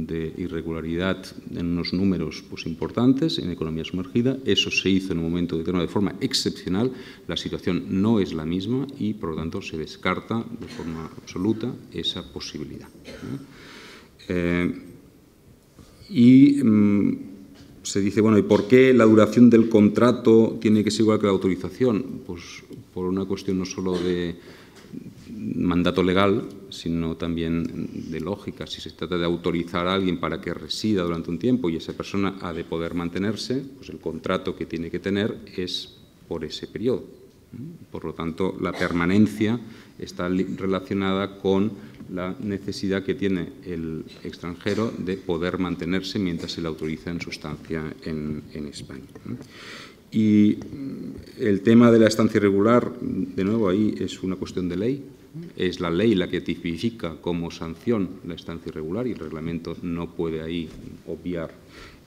[SPEAKER 2] de irregularidad en unos números pues, importantes en economía sumergida. Eso se hizo en un momento determinado de forma excepcional. La situación no es la misma y, por lo tanto, se descarta de forma absoluta esa posibilidad. Se dice, bueno, ¿y por qué la duración del contrato tiene que ser igual que la autorización? Pues por una cuestión no solo de mandato legal, sino también de lógica. Si se trata de autorizar a alguien para que resida durante un tiempo y esa persona ha de poder mantenerse, pues el contrato que tiene que tener es por ese periodo. Por lo tanto, la permanencia está relacionada con la necesidad que tiene el extranjero de poder mantenerse mientras se le autoriza en su estancia en España. Y el tema de la estancia irregular, de nuevo, ahí es una cuestión de ley. Es la ley la que tipifica como sanción la estancia irregular y el reglamento no puede ahí obviar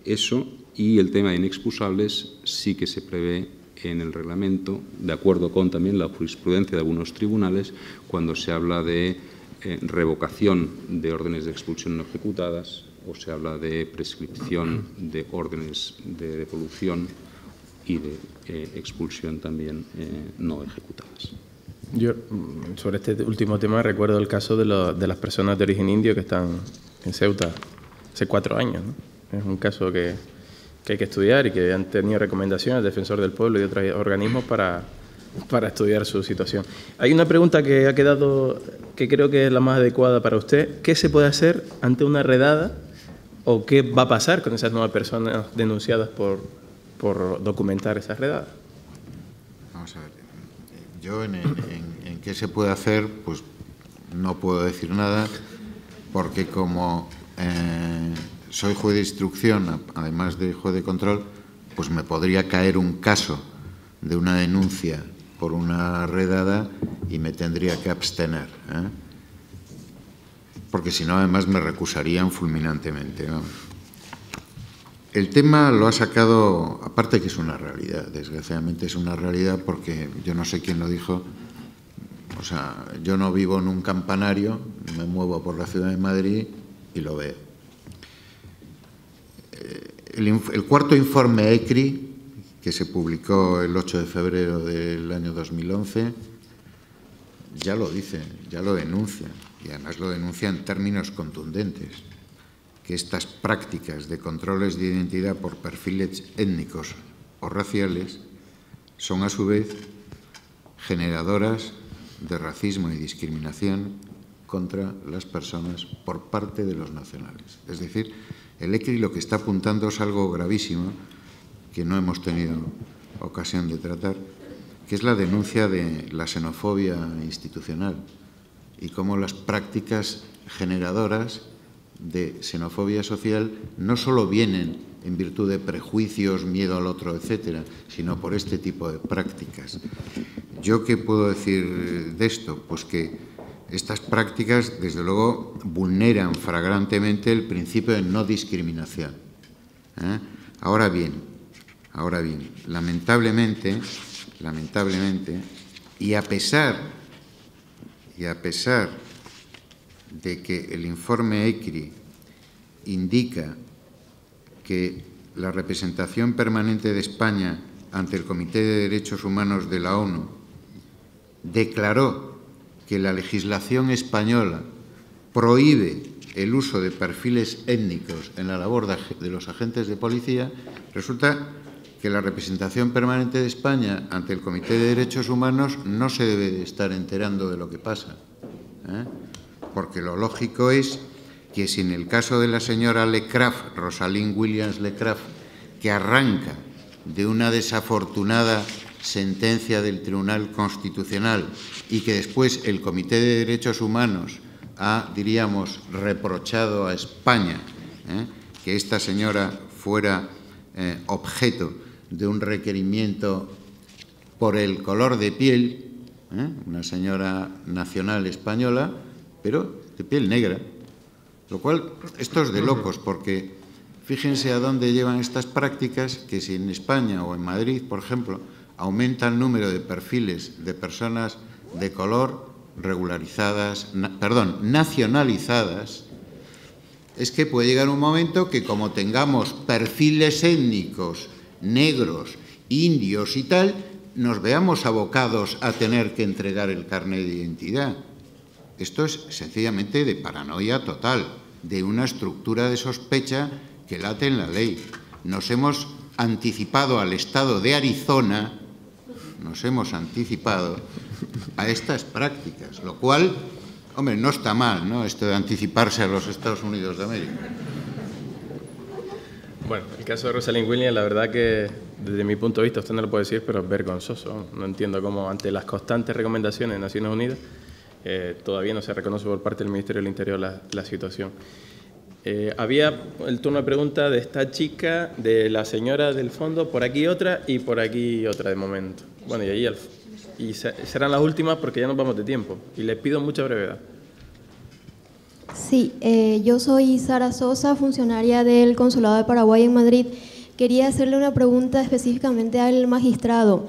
[SPEAKER 2] eso. Y el tema de inexcusables sí que se prevé en el reglamento, de acuerdo con también la jurisprudencia de algunos tribunales, cuando se habla de revocación de órdenes de expulsión no ejecutadas o se habla de prescripción de órdenes de devolución y de expulsión también no ejecutadas.
[SPEAKER 1] Yo, sobre este último tema, recuerdo el caso de las personas de origen indio que están en Ceuta hace 4 años, ¿no? Es un caso que hay que estudiar y que han tenido recomendaciones del Defensor del Pueblo y de otros organismos para estudiar su situación. Hay una pregunta que ha quedado, que creo que es la más adecuada para usted. ¿Qué se puede hacer ante una redada o qué va a pasar con esas nuevas personas denunciadas por documentar esas redadas?
[SPEAKER 4] Vamos a ver. Yo en qué se puede hacer, pues no puedo decir nada, porque como soy juez de instrucción, además de juez de control, pues me podría caer un caso de una denuncia por una redada y me tendría que abstener, porque si no, además, me recusarían fulminantemente, ¿no? El tema lo ha sacado, aparte que es una realidad, desgraciadamente es una realidad porque yo no sé quién lo dijo, o sea, yo no vivo en un campanario, me muevo por la ciudad de Madrid y lo veo. El cuarto informe ECRI, que se publicó el 8 de febrero del año 2011, ya lo dice, ya lo denuncia, y además lo denuncia en términos contundentes, que estas prácticas de controles de identidad por perfiles étnicos o raciales son, a su vez, generadoras de racismo y discriminación contra las personas por parte de los nacionales. Es decir, el ECRI lo que está apuntando es algo gravísimo que no hemos tenido ocasión de tratar, que es la denuncia de la xenofobia institucional y cómo las prácticas generadoras de xenofobia social no solo vienen en virtud de prejuicios, miedo al otro, etcétera, sino por este tipo de prácticas. ¿Yo qué puedo decir de esto? Pues que estas prácticas, desde luego, vulneran flagrantemente el principio de no discriminación. Ahora bien, lamentablemente, y a pesar de que el informe ECRI indica que la representación permanente de España ante el Comité de Derechos Humanos de la ONU declaró que la legislación española prohíbe el uso de perfiles étnicos en la labor de los agentes de policía, resulta que la representación permanente de España ante el Comité de Derechos Humanos no se debe de estar enterando de lo que pasa, porque lo lógico es que si en el caso de la señora Lecraft, Rosalind Williams Lecraft, que arranca de una desafortunada sentencia del Tribunal Constitucional y que después el Comité de Derechos Humanos ha, diríamos, reprochado a España que esta señora fuera objeto de un requerimiento por el color de piel, una señora nacional española, pero de piel negra, lo cual esto es de locos, porque Fíjense a dónde llevan estas prácticas, que si en España o en Madrid, por ejemplo, aumenta el número de perfiles de personas de color nacionalizadas, es que puede llegar un momento que como tengamos perfiles étnicos, negros, indios y tal, nos veamos abocados a tener que entregar el carnet de identidad. Esto es sencillamente de paranoia total, de una estructura de sospecha que late en la ley. Nos hemos anticipado al estado de Arizona, nos hemos anticipado a estas prácticas, lo cual, hombre, no está mal, ¿no?, esto de anticiparse a los Estados Unidos de América.
[SPEAKER 1] Bueno, el caso de Rosalind Williams, la verdad que desde mi punto de vista, usted no lo puede decir, pero es vergonzoso. No entiendo cómo ante las constantes recomendaciones de Naciones Unidas todavía no se reconoce por parte del Ministerio del Interior la situación. Había el turno de pregunta de esta chica, de la señora del fondo, por aquí otra y por aquí otra de momento. Bueno, y ahí serán las últimas porque ya nos vamos de tiempo y les pido mucha brevedad.
[SPEAKER 10] Sí, yo soy Sara Sosa, funcionaria del Consulado de Paraguay en Madrid. Quería hacerle una pregunta específicamente al magistrado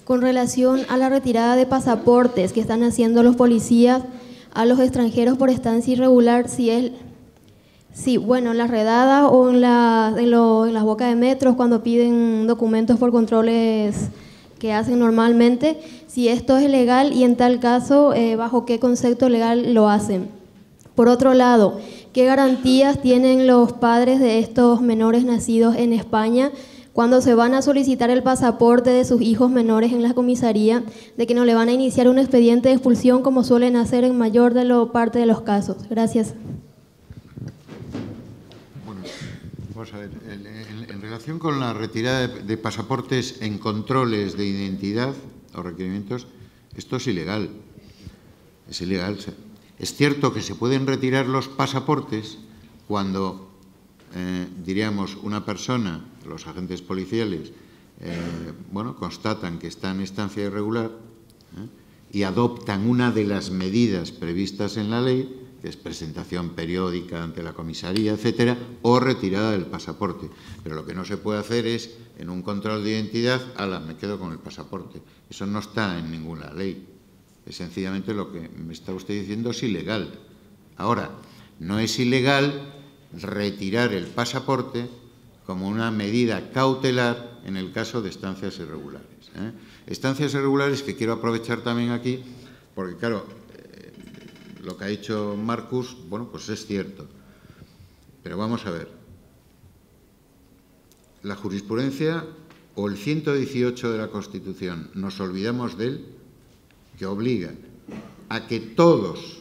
[SPEAKER 10] con relación a la retirada de pasaportes que están haciendo los policías a los extranjeros por estancia irregular, Sí, bueno, en las redadas o en las bocas de metros cuando piden documentos por controles que hacen normalmente, si esto es legal y en tal caso, bajo qué concepto legal lo hacen. Por otro lado, ¿qué garantías tienen los padres de estos menores nacidos en España cuando se van a solicitar el pasaporte de sus hijos menores en la comisaría, de que no le van a iniciar un expediente de expulsión como suelen hacer en mayor parte de los casos? Gracias.
[SPEAKER 4] Vamos a ver, en relación con la retirada de pasaportes en controles de identidad o requerimientos, esto es ilegal. Es ilegal. Es cierto que se pueden retirar los pasaportes cuando, diríamos, una persona, los agentes policiales, constatan que está en estancia irregular y adoptan una de las medidas previstas en la ley, que es presentación periódica ante la comisaría, etcétera, o retirada del pasaporte. Pero lo que no se puede hacer es, en un control de identidad, me quedo con el pasaporte. Eso no está en ninguna ley. Es sencillamente lo que me está usted diciendo es ilegal. Ahora, no es ilegal retirar el pasaporte como una medida cautelar en el caso de estancias irregulares. Estancias irregulares que quiero aprovechar también aquí, porque claro, lo que ha dicho Marcus, pues es cierto. Pero vamos a ver. La jurisprudencia o el 118 de la Constitución, nos olvidamos de él, que obliga a que todos,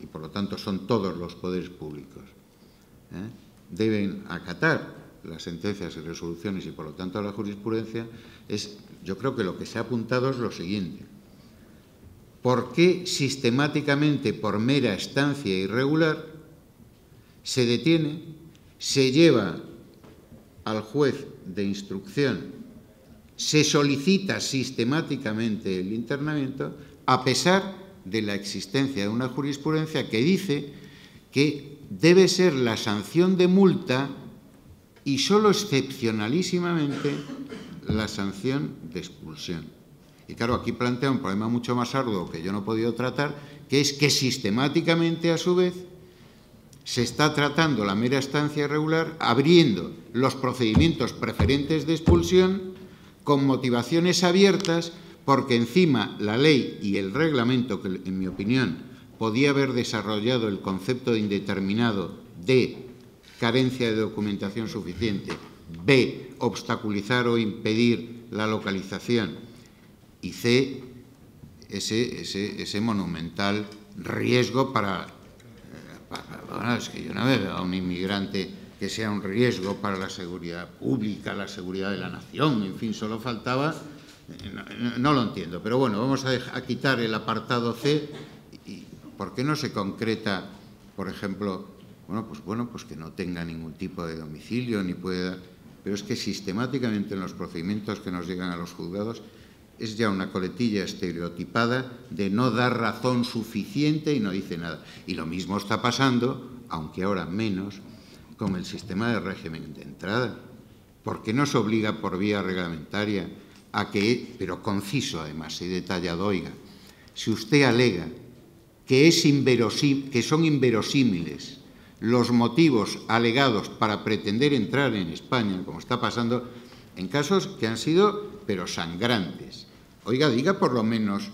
[SPEAKER 4] y por lo tanto son todos los poderes públicos, deben acatar las sentencias y resoluciones y por lo tanto la jurisprudencia, yo creo que lo que se ha apuntado es lo siguiente. ¿Por qué sistemáticamente, por mera estancia irregular, se detiene, se lleva al juez de instrucción, se solicita sistemáticamente el internamiento, a pesar de la existencia de una jurisprudencia que dice que debe ser la sanción de multa y solo excepcionalísimamente la sanción de expulsión? Y claro, aquí plantea un problema mucho más arduo que yo no he podido tratar, que es que sistemáticamente, a su vez, se está tratando la mera estancia irregular, abriendo los procedimientos preferentes de expulsión con motivaciones abiertas, porque encima la ley y el reglamento, que en mi opinión podía haber desarrollado el concepto de indeterminado de carencia de documentación suficiente, B, obstaculizar o impedir la localización, y C, ese monumental riesgo es que yo no veo a un inmigrante que sea un riesgo para la seguridad pública, la seguridad de la nación, en fin, solo faltaba, no lo entiendo. Pero bueno, vamos a quitar el apartado C. ¿Y por qué no se concreta, por ejemplo, pues que no tenga ningún tipo de domicilio ni pueda? Pero es que sistemáticamente en los procedimientos que nos llegan a los juzgados es ya una coletilla estereotipada de no dar razón suficiente y no dice nada. Y lo mismo está pasando, aunque ahora menos, con el sistema de régimen de entrada. ¿Por qué nos obliga por vía reglamentaria a que, pero conciso además y detallado, oiga, si usted alega que son inverosímiles los motivos alegados para pretender entrar en España, como está pasando en casos que han sido, pero sangrantes? Oiga, diga por lo menos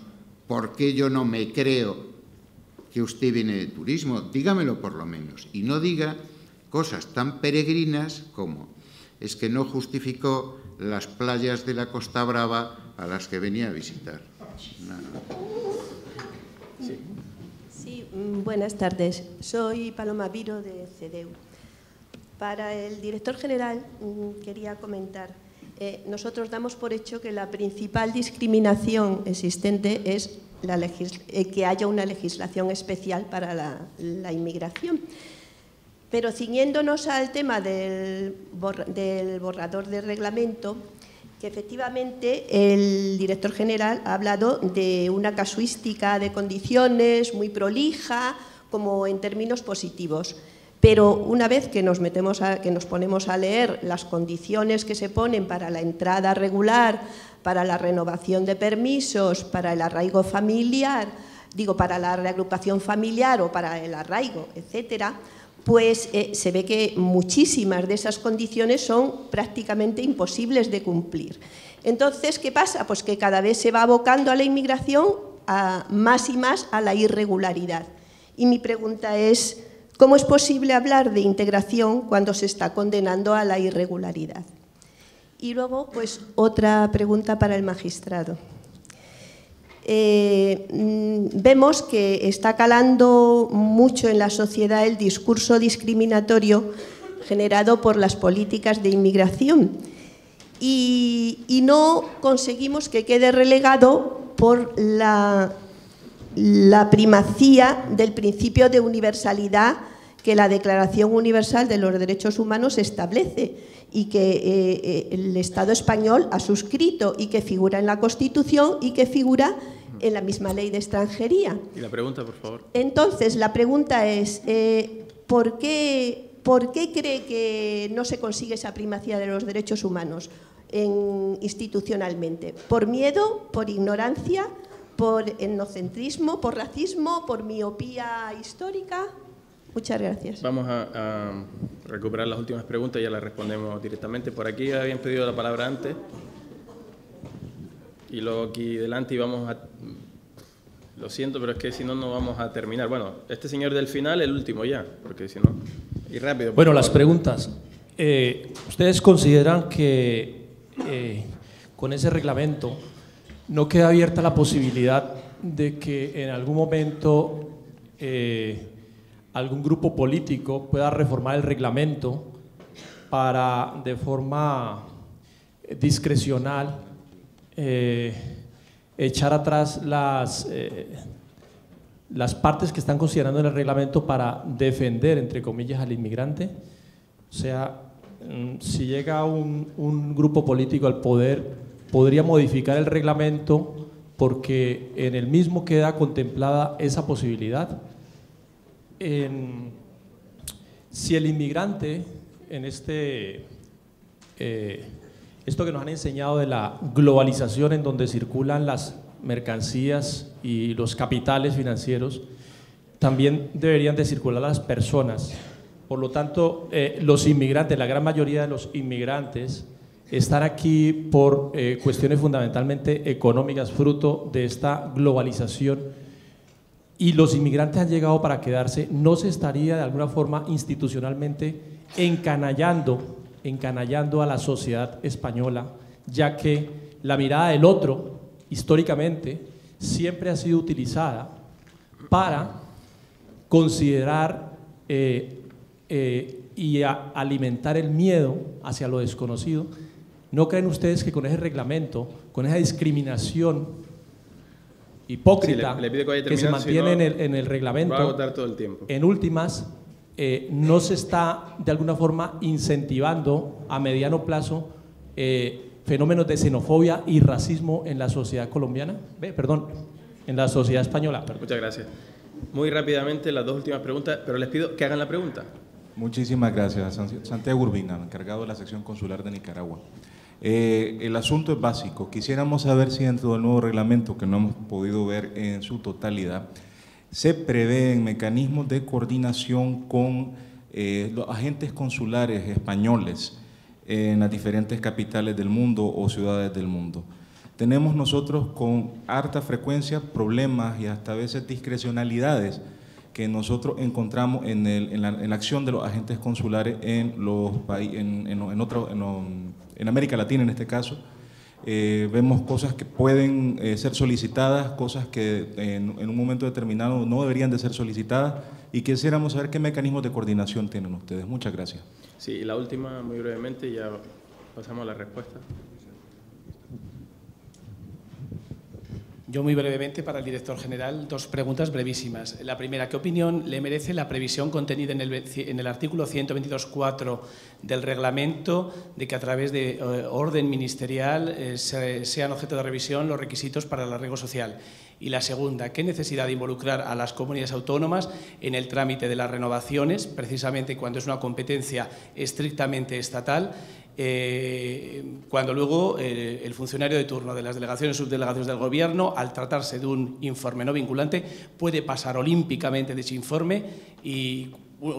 [SPEAKER 4] por qué yo no me creo que usted viene de turismo, dígamelo por lo menos, y no diga cosas tan peregrinas como es que no justificó las playas de la Costa Brava a las que venía a visitar.
[SPEAKER 11] Sí, buenas tardes. Soy Paloma Viro de CEDEU. Para el director general quería comentar, nosotros damos por hecho que la principal discriminación existente es que haya una legislación especial para la inmigración. Pero ciñéndonos al tema del borrador de reglamento, que efectivamente el director general ha hablado de una casuística de condiciones muy prolija, como en términos positivos. Pero una vez que nos ponemos a leer las condiciones que se ponen para la entrada regular, para la renovación de permisos, para el arraigo familiar, para la reagrupación familiar o para el arraigo, etcétera, pues se ve que muchísimas de esas condiciones son prácticamente imposibles de cumplir. Entonces, ¿qué pasa? Pues que cada vez se va abocando a la inmigración más y más a la irregularidad. Y mi pregunta es, ¿cómo es posible hablar de integración cuando se está condenando a la irregularidad? Y luego, pues, otra pregunta para el magistrado. Vemos que está calando mucho en la sociedad el discurso discriminatorio generado por las políticas de inmigración y no conseguimos que quede relegado por la primacía del principio de universalidad que la Declaración Universal de los Derechos Humanos establece y que el Estado español ha suscrito y que figura en la Constitución y que figura en la misma ley de extranjería.
[SPEAKER 1] Y la pregunta, por favor.
[SPEAKER 11] Entonces, la pregunta es, ¿por qué cree que no se consigue esa primacía de los derechos humanos institucionalmente? ¿Por miedo, por ignorancia, por etnocentrismo, por racismo, por miopía histórica? Muchas gracias.
[SPEAKER 1] Vamos a recuperar las últimas preguntas y ya las respondemos directamente. Por aquí habían pedido la palabra antes. Y luego aquí delante íbamos a... Lo siento, pero es que si no, no vamos a terminar. Bueno, este señor del final, el último ya, porque si no... Y rápido.
[SPEAKER 12] Bueno, las preguntas. ¿Ustedes consideran que con ese reglamento no queda abierta la posibilidad de que en algún momento algún grupo político pueda reformar el reglamento para, de forma discrecional, echar atrás las partes que están considerando en el reglamento para defender, entre comillas, al inmigrante? O sea, si llega un grupo político al poder, podría modificar el reglamento porque en el mismo queda contemplada esa posibilidad. Si el inmigrante, en esto que nos han enseñado de la globalización en donde circulan las mercancías y los capitales financieros, también deberían de circular las personas. Por lo tanto, los inmigrantes, la gran mayoría de los inmigrantes están aquí por cuestiones fundamentalmente económicas, fruto de esta globalización, y los inmigrantes han llegado para quedarse. ¿No se estaría de alguna forma institucionalmente encanallando a la sociedad española, ya que la mirada del otro, históricamente, siempre ha sido utilizada para considerar y alimentar el miedo hacia lo desconocido? ¿No creen ustedes que con ese reglamento, con esa discriminación hipócrita que se mantiene en el reglamento,
[SPEAKER 1] va a agotar todo el tiempo?
[SPEAKER 12] En últimas, no se está de alguna forma incentivando a mediano plazo fenómenos de xenofobia y racismo en la sociedad colombiana? En la sociedad española.
[SPEAKER 1] Muchas gracias. Muy rápidamente las dos últimas preguntas, pero les pido que hagan la pregunta.
[SPEAKER 13] Muchísimas gracias. Santiago Urbina, encargado de la sección consular de Nicaragua. El asunto es básico. Quisiéramos saber si dentro del nuevo reglamento, que no hemos podido ver en su totalidad, se prevén mecanismos de coordinación con los agentes consulares españoles en las diferentes capitales del mundo o ciudades del mundo. Tenemos nosotros con harta frecuencia problemas y hasta a veces discrecionalidades que nosotros encontramos en la acción de los agentes consulares en América Latina en este caso. Vemos cosas que pueden ser solicitadas, cosas que en un momento determinado no deberían de ser solicitadas, y quisiéramos saber qué mecanismos de coordinación tienen ustedes. Muchas gracias.
[SPEAKER 1] Sí, y la última, muy brevemente, ya pasamos a la respuesta.
[SPEAKER 14] Yo muy brevemente para el director general, dos preguntas brevísimas. La primera, ¿qué opinión le merece la previsión contenida en el artículo 122.4 del reglamento de que a través de orden ministerial sean objeto de revisión los requisitos para el arraigo social? Y la segunda, ¿qué necesidad de involucrar a las comunidades autónomas en el trámite de las renovaciones, precisamente cuando es una competencia estrictamente estatal, cuando luego el funcionario de turno de las delegaciones y subdelegaciones del Gobierno, al tratarse de un informe no vinculante, puede pasar olímpicamente de ese informe y,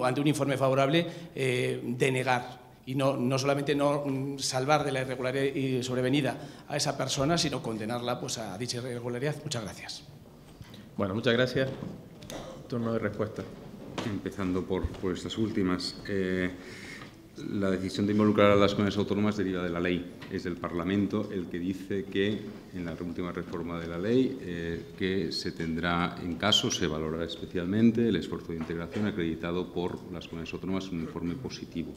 [SPEAKER 14] ante un informe favorable, denegar? Y no solamente no salvar de la irregularidad sobrevenida a esa persona, sino condenarla pues, a dicha irregularidad. Muchas gracias.
[SPEAKER 1] Bueno, muchas gracias. Turno de respuesta.
[SPEAKER 2] Empezando por estas últimas. La decisión de involucrar a las comunidades autónomas deriva de la ley. Es el Parlamento el que dice que, en la última reforma de la ley, que se tendrá, en caso, se valorará especialmente el esfuerzo de integración acreditado por las comunidades autónomas en un informe positivo.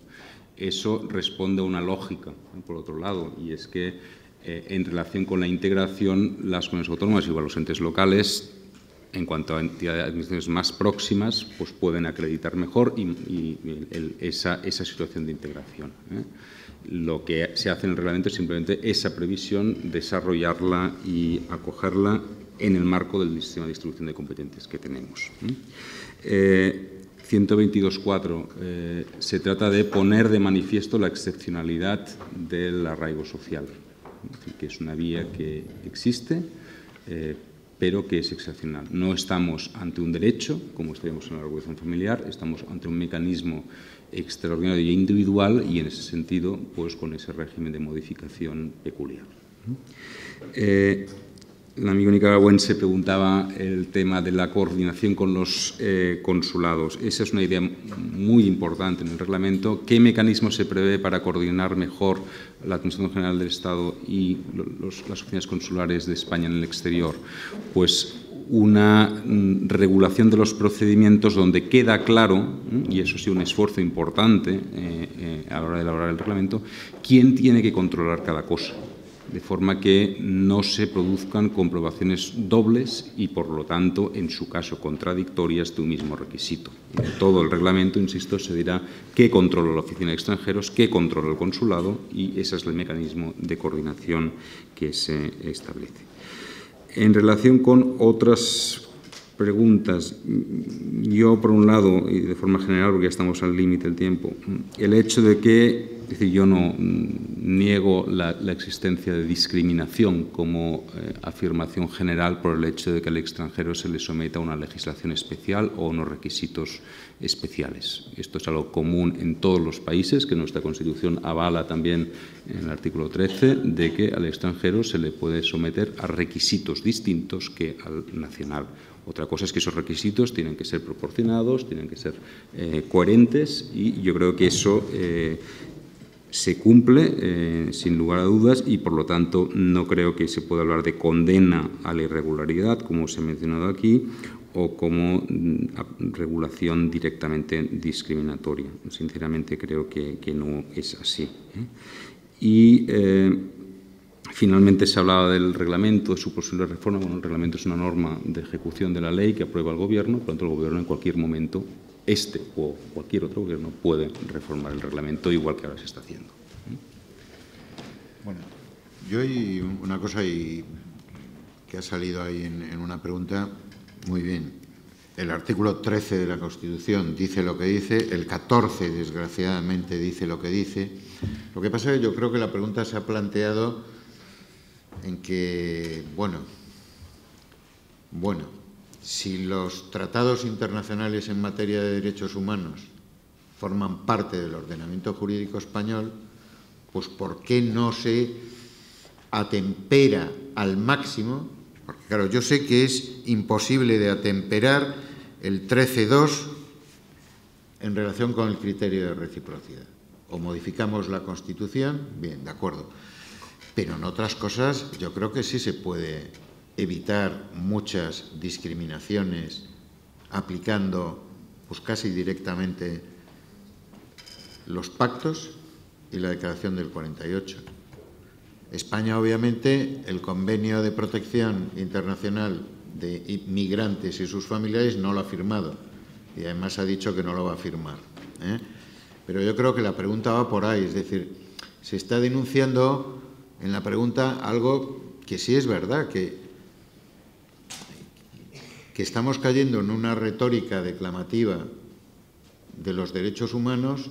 [SPEAKER 2] Eso responde a una lógica, ¿no?, por otro lado, y es que en relación con la integración, las comunidades autónomas, igual los entes locales, en cuanto a entidades administrativas más próximas, pues pueden acreditar mejor esa situación de integración. Lo que se hace en el reglamento es simplemente esa previsión, desarrollarla y acogerla en el marco del sistema de distribución de competencias que tenemos. 122.4 se trata de poner de manifiesto la excepcionalidad del arraigo social, es decir, que es una vía que existe, pero que es excepcional. No estamos ante un derecho, como estaríamos en la regulación familiar, estamos ante un mecanismo extraordinario e individual y, en ese sentido, pues con ese régimen de modificación peculiar. El amigo nicaragüense preguntaba el tema de la coordinación con los consulados. Esa es una idea muy importante en el reglamento. ¿Qué mecanismo se prevé para coordinar mejor la Administración General del Estado y las oficinas consulares de España en el exterior? Pues una regulación de los procedimientos donde queda claro, y eso sí un esfuerzo importante a la hora de elaborar el reglamento, quién tiene que controlar cada cosa, de forma que no se produzcan comprobaciones dobles y, por lo tanto, en su caso, contradictorias de un mismo requisito. En todo el reglamento, insisto, se dirá qué controla la Oficina de Extranjeros, qué controla el consulado, y ese es el mecanismo de coordinación que se establece. En relación con otras preguntas, yo, por un lado, y de forma general, porque ya estamos al límite del tiempo, el hecho de que, es decir, yo no niego la existencia de discriminación como afirmación general por el hecho de que al extranjero se le someta a una legislación especial o unos requisitos especiales. Esto es algo común en todos los países, que nuestra Constitución avala también en el artículo 13, de que al extranjero se le puede someter a requisitos distintos que al nacional. Otra cosa es que esos requisitos tienen que ser proporcionados, tienen que ser coherentes, y yo creo que eso se cumple sin lugar a dudas, y por lo tanto no creo que se pueda hablar de condena a la irregularidad, como se ha mencionado aquí, o como regulación directamente discriminatoria. Sinceramente creo que no es así. Y finalmente se hablaba del reglamento, de su posible reforma. Bueno, el reglamento es una norma de ejecución de la ley que aprueba el Gobierno, por lo tanto el Gobierno en cualquier momento, este o cualquier otro Gobierno, puede reformar el reglamento igual que ahora se está haciendo.
[SPEAKER 4] Bueno, yo hay una cosa que ha salido ahí en una pregunta muy bien. el artículo 13 de la Constitución dice lo que dice, el 14, desgraciadamente, dice lo que dice. Lo que pasa es que yo creo que la pregunta se ha planteado en que, bueno, si los tratados internacionales en materia de derechos humanos forman parte del ordenamiento jurídico español, pues ¿por qué no se atempera al máximo? Porque claro, yo sé que es imposible de atemperar el 13.2 en relación con el criterio de reciprocidad. O modificamos la Constitución, bien, de acuerdo. Pero en otras cosas yo creo que sí se puede evitar muchas discriminaciones aplicando pues casi directamente los pactos y la Declaración del 48. España, obviamente, el Convenio de Protección Internacional de Inmigrantes y sus familiares no lo ha firmado y además ha dicho que no lo va a firmar, ¿eh? Pero yo creo que la pregunta va por ahí, es decir, se está denunciando en la pregunta algo que sí es verdad, que estamos cayendo en una retórica declamativa de los derechos humanos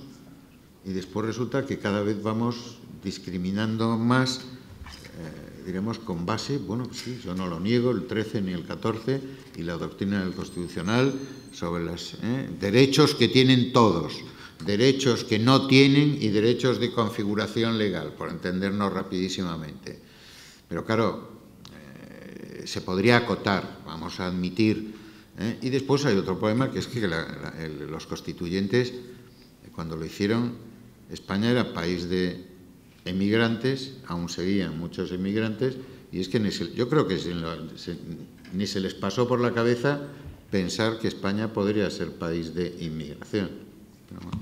[SPEAKER 4] y después resulta que cada vez vamos discriminando más, diremos, con base, bueno, sí, yo no lo niego, el 13 ni el 14 y la doctrina del Constitucional sobre los derechos que tienen todos, derechos que no tienen y derechos de configuración legal, por entendernos rapidísimamente. Pero claro, se podría acotar, vamos a admitir, y después hay otro problema, que es que los constituyentes, cuando lo hicieron, España era país de emigrantes, aún seguían muchos emigrantes, y es que yo creo que ni se les pasó por la cabeza pensar que España podría ser país de inmigración. Pero bueno.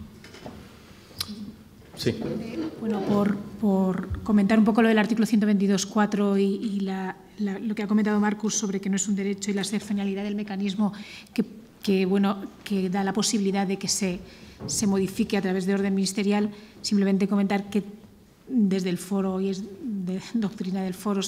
[SPEAKER 1] Sí.
[SPEAKER 3] Bueno, por comentar un poco lo del artículo 122.4 y lo que ha comentado Marcus sobre que no es un derecho y la excepcionalidad del mecanismo que da la posibilidad de que se modifique a través de orden ministerial, simplemente comentar que desde el foro y es de doctrina del foro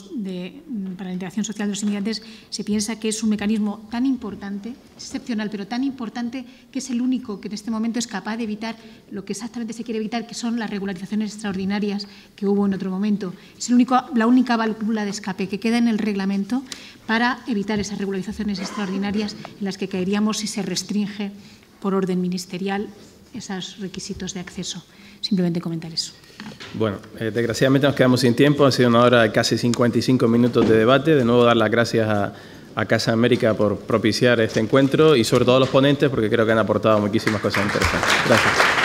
[SPEAKER 3] para la integración social de los inmigrantes se piensa que es un mecanismo tan importante, excepcional, pero tan importante que es el único que en este momento es capaz de evitar lo que exactamente se quiere evitar, que son las regularizaciones extraordinarias que hubo en otro momento. Es la única válvula de escape que queda en el reglamento para evitar esas regularizaciones extraordinarias en las que caeríamos si se restringe por orden ministerial esos requisitos de acceso. Simplemente comentar eso.
[SPEAKER 1] Bueno, desgraciadamente nos quedamos sin tiempo. Ha sido una hora de casi 55 minutos de debate. De nuevo, dar las gracias a Casa América por propiciar este encuentro y sobre todo a los ponentes, porque creo que han aportado muchísimas cosas interesantes. Gracias.